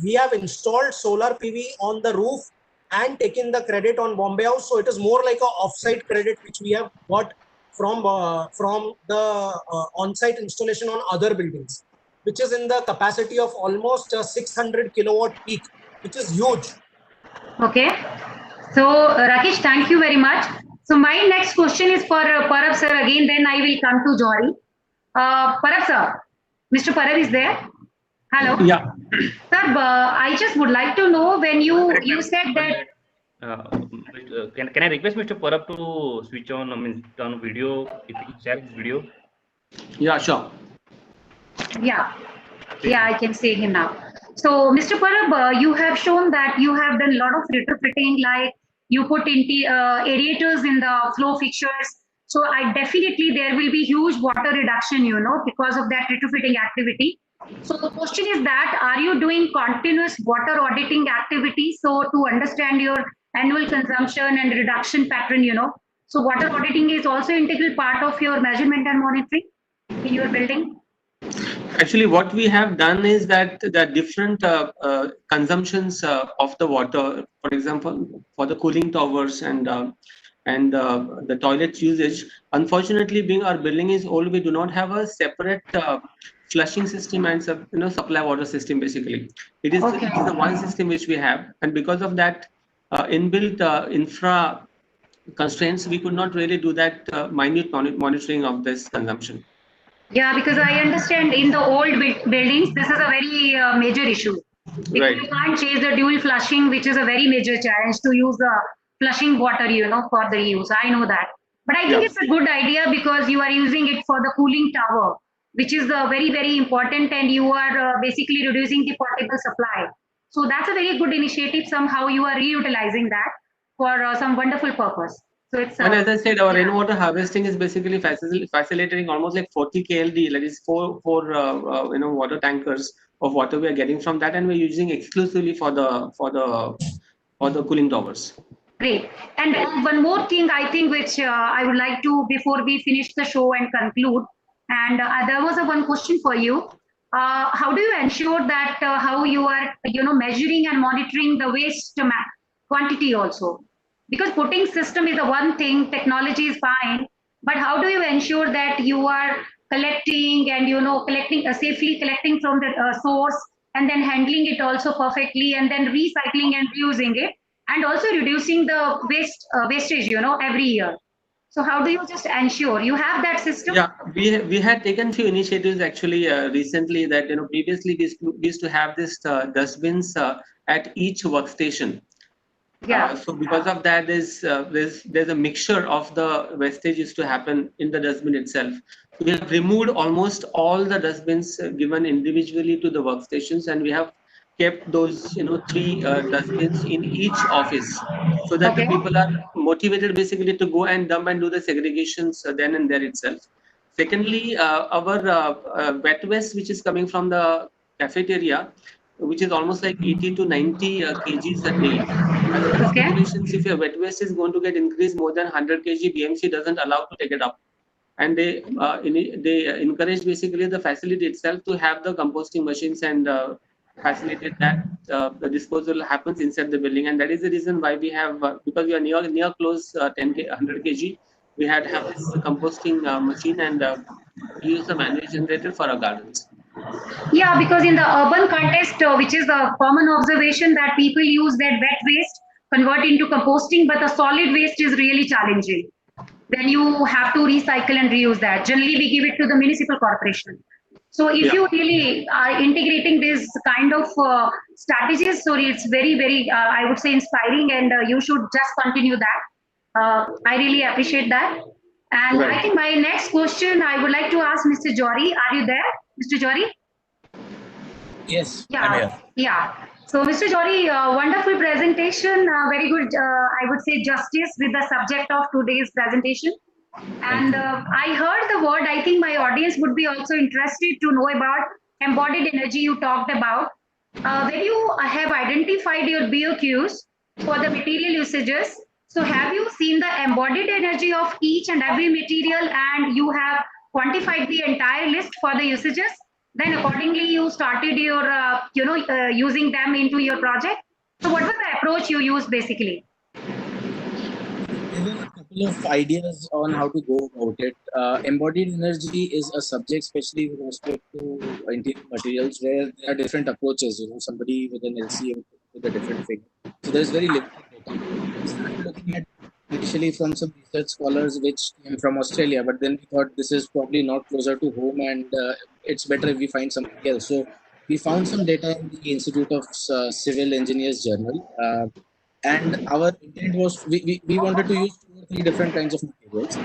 Speaker 5: we have installed solar PV on the roof and taken the credit on Bombay House. So it is more like an off-site credit which we have got from the on-site installation on other buildings, which is in the capacity of almost 600 kilowatt peak, which is huge.
Speaker 1: Okay. So Rakesh, thank you very much. So my next question is for Parab sir again, then I will come to Jory. Parab sir, Mr. Parab is there? Hello.
Speaker 4: Yeah.
Speaker 1: Sir, I just would like to know, when you said that.
Speaker 2: Can I request Mr. Parab to switch on, turn video, if you can share his video?
Speaker 4: Yeah, sure.
Speaker 1: Yeah, I can see him now. So, Mr. Parab, you have shown that you have done a lot of retrofitting, like you put aerators in the flow fixtures. So, definitely there will be huge water reduction, because of that retrofitting activity. So, the question is that, are you doing continuous water auditing activity? So, to understand your annual consumption and reduction pattern, So, water auditing is also integral part of your measurement and monitoring in your building?
Speaker 4: Actually, what we have done is that the different consumptions of the water, for example, for the cooling towers and the toilet usage, unfortunately, being our building is old, we do not have a separate flushing system and supply water system. Basically, it is the one system which we have, and because of that inbuilt infra constraints, we could not really do that minute monitoring of this consumption.
Speaker 1: Yeah, because I understand in the old buildings, this is a very major issue. Because
Speaker 4: Right.
Speaker 1: you can't chase the dual flushing, which is a very major challenge to use the flushing water, for the reuse. I know that. But I think it's a good idea because you are using it for the cooling tower, which is very, very important, and you are basically reducing the portable supply. So that's a very good initiative. Somehow you are reutilizing that for some wonderful purpose. So it's
Speaker 4: And as I said, our rainwater harvesting is basically facilitating almost like 40 KLD, that is four water tankers of water we are getting from that, and we're using exclusively for the cooling towers.
Speaker 1: Great. And one more thing, I think, which I would like to, before we finish the show and conclude, and there was one question for you. How do you ensure that how you are, measuring and monitoring the waste quantity also? Because putting system is the one thing, technology is fine, but how do you ensure that you are collecting and, safely collecting from the source and then handling it also perfectly and then recycling and reusing it? And also reducing the wastage, every year. So how do you just ensure you have that system?
Speaker 4: Yeah, we had taken few initiatives actually recently that previously we used to have this dustbins at each workstation.
Speaker 1: Yeah.
Speaker 4: So because of that, there's a mixture of the wastage used to happen in the dustbin itself. We have removed almost all the dustbins given individually to the workstations, and we have kept those 3 dustbins in each office, so that the people are motivated basically to go and dump and do the segregations then and there itself. Secondly, our wet waste which is coming from the cafeteria, which is almost like 80 to 90 kgs a day. As per the regulations, if your wet waste is going to get increased more than 100 kg, BMC doesn't allow to take it up. And they encourage basically the facility itself to have the composting machines and facilitate that the disposal happens inside the building. And that is the reason why we have, because we are near close 100 kg, we have this composting machine and use the manual generator for our gardens.
Speaker 1: Yeah, because in the urban context, which is a common observation that people use that wet waste, convert into composting, but the solid waste is really challenging. Then you have to recycle and reuse that. Generally, we give it to the municipal corporation. So if you really are integrating this kind of strategies, so it's very, very, I would say, inspiring, and you should just continue that. I really appreciate that. And I think my next question, I would like to ask Mr. Jory. Are you there, Mr. Jory?
Speaker 6: Yes.
Speaker 1: Yeah. So, Mr. Jory, wonderful presentation. Very good, I would say, justice with the subject of today's presentation. And I heard the word, I think my audience would be also interested to know about embodied energy you talked about. When you have identified your BOQs for the material usages, so have you seen the embodied energy of each and every material and you have quantified the entire list for the usages? Then accordingly, you started your, using them into your project. So what was the approach you used basically?
Speaker 6: There were a couple of ideas on how to go about it. Embodied energy is a subject, especially with respect to interior materials, where there are different approaches. Somebody with an LCM with a different figure. So there is very limited data. We started looking at initially from some research scholars which came from Australia, but then we thought this is probably not closer to home, and it's better if we find something else. So we found some data in the Institute of Civil Engineers Journal. And our intent was we wanted to use 2 or 3 different kinds of materials.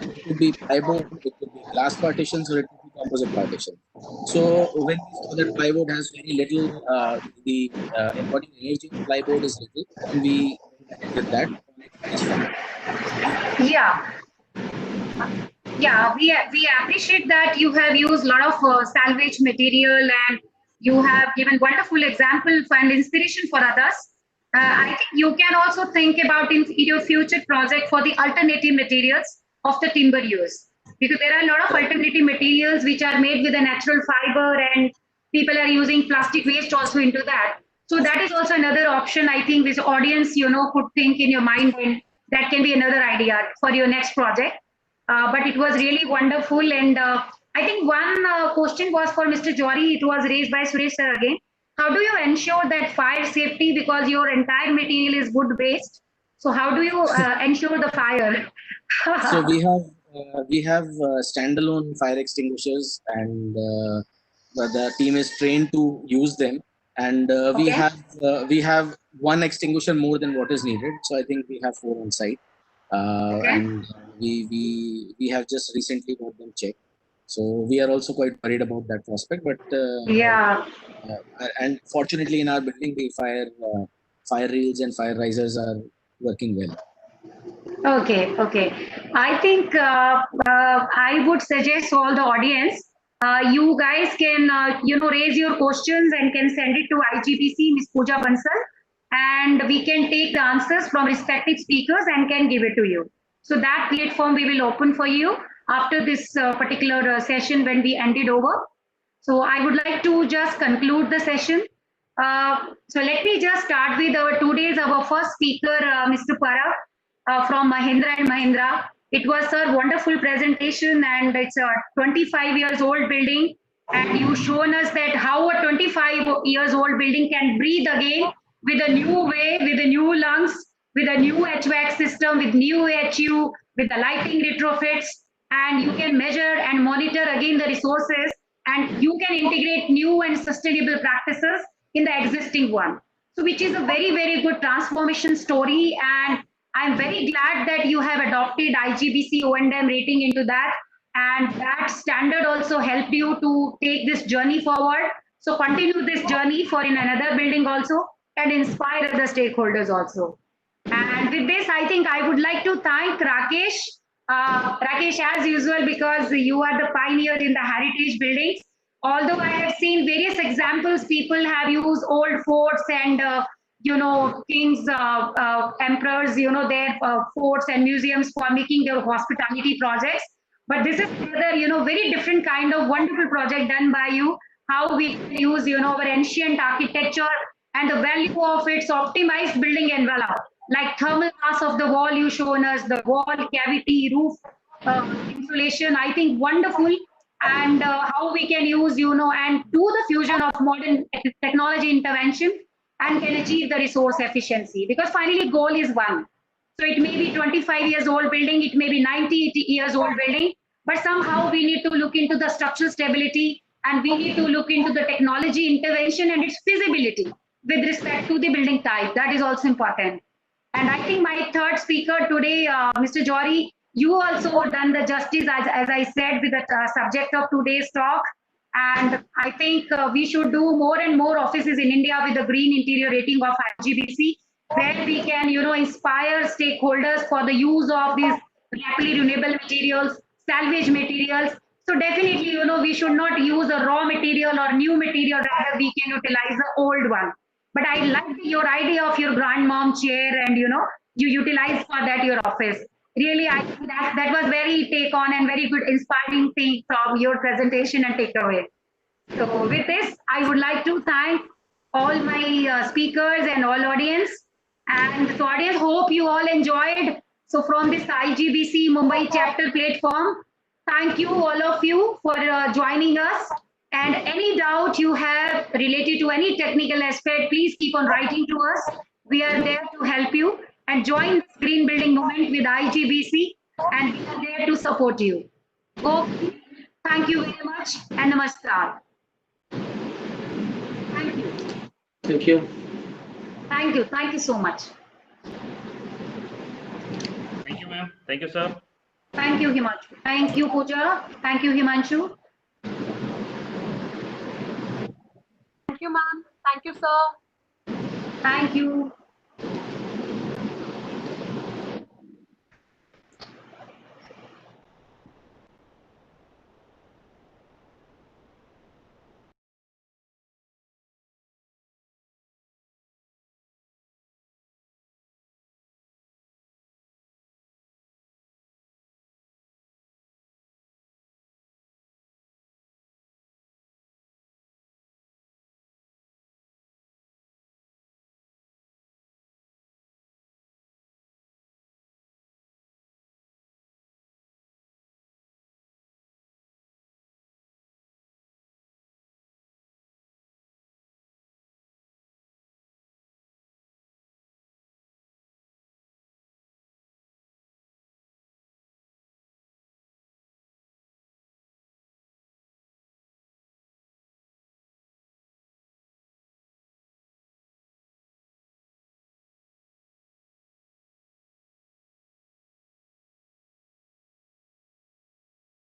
Speaker 6: It could be plywood, it could be glass partitions, or it could be composite partition. So when we saw that plywood has very little, the embodied energy of plywood is little, and we went ahead with that.
Speaker 1: Yeah, we appreciate that you have used a lot of salvage material and you have given wonderful example and inspiration for others. I think you can also think about in your future project for the alternative materials of the timber use, because there are a lot of alternative materials which are made with a natural fiber and people are using plastic waste also into that. So that is also another option, I think, which audience, could think in your mind, and that can be another idea for your next project. But it was really wonderful, and I think one question was for Mr. Jory. It was raised by Suresh sir again. How do you ensure that fire safety, because your entire material is wood based? So how do you ensure the fire?
Speaker 6: So we have standalone fire extinguishers, and the team is trained to use them. And
Speaker 1: Okay.
Speaker 6: we have one extinguisher more than what is needed. So I think we have 4 on site,
Speaker 1: Okay.
Speaker 6: and we have just recently got them checked. So we are also quite worried about that prospect. But
Speaker 1: Yeah.
Speaker 6: and fortunately in our building, the fire rails and fire risers are working well.
Speaker 1: Okay, okay. I think I would suggest all the audience, you guys can, raise your questions and can send it to IGBC, Ms. Pooja Bansal, and we can take the answers from respective speakers and can give it to you. So that platform we will open for you after this particular session when we ended over. So I would like to just conclude the session. So let me just start with our today's our first speaker, Mr. Parag from Mahindra and Mahindra. It was a wonderful presentation, and it's a 25 years old building. And you shown us that how a 25 years old building can breathe again with a new way, with the new lungs, with a new HVAC system, with new HU, with the lighting retrofits, and you can measure and monitor again the resources, and you can integrate new and sustainable practices in the existing one. So, which is a very, very good transformation story, and I'm very glad that you have adopted IGBC O&M rating into that, and that standard also helped you to take this journey forward. So continue this journey for in another building also, and inspire other stakeholders also. And with this, I think I would like to thank Rakesh. Rakesh, as usual, because you are the pioneer in the heritage buildings. Although I have seen various examples, people have used old forts and kings, emperors, their forts and museums for making their hospitality projects. But this is another, very different kind of wonderful project done by you. How we can use, our ancient architecture and the value of its optimized building envelope, like thermal mass of the wall you shown us, the wall cavity, roof insulation. I think wonderful, and how we can use, and do the fusion of modern technology intervention and can achieve the resource efficiency, because finally goal is one. So it may be 25 years old building, it may be 90 years old building, but somehow we need to look into the structural stability, and we need to look into the technology intervention and its feasibility with respect to the building type. That is also important. And I think my third speaker today, Mr. Jory, you also done the justice, as I said, with the subject of today's talk. And I think we should do more and more offices in India with the green interior rating of IGBC, where we can, inspire stakeholders for the use of these rapidly renewable materials, salvage materials. So definitely, we should not use a raw material or new material, rather we can utilize the old one. But I like your idea of your grandmom chair, and you utilize for that your office. Really, I think that was very take on and very good inspiring thing from your presentation and takeaway. So with this, I would like to thank all my speakers and all audience. And so audience, hope you all enjoyed. So from this IGBC Mumbai chapter platform, thank you all of you for joining us. And any doubt you have related to any technical aspect, please keep on writing to us. We are there to help you, and join this green building movement with IGBC, and we are there to support you. Okay. Thank you very much, and namaskar. Thank you.
Speaker 4: Thank you.
Speaker 1: Thank you. Thank you so much.
Speaker 2: Thank you, ma'am. Thank you, sir.
Speaker 1: Thank you, Himanshu. Thank you, Pooja. Thank you, Himanshu.
Speaker 3: Thank you, ma'am. Thank you, sir.
Speaker 1: Thank you.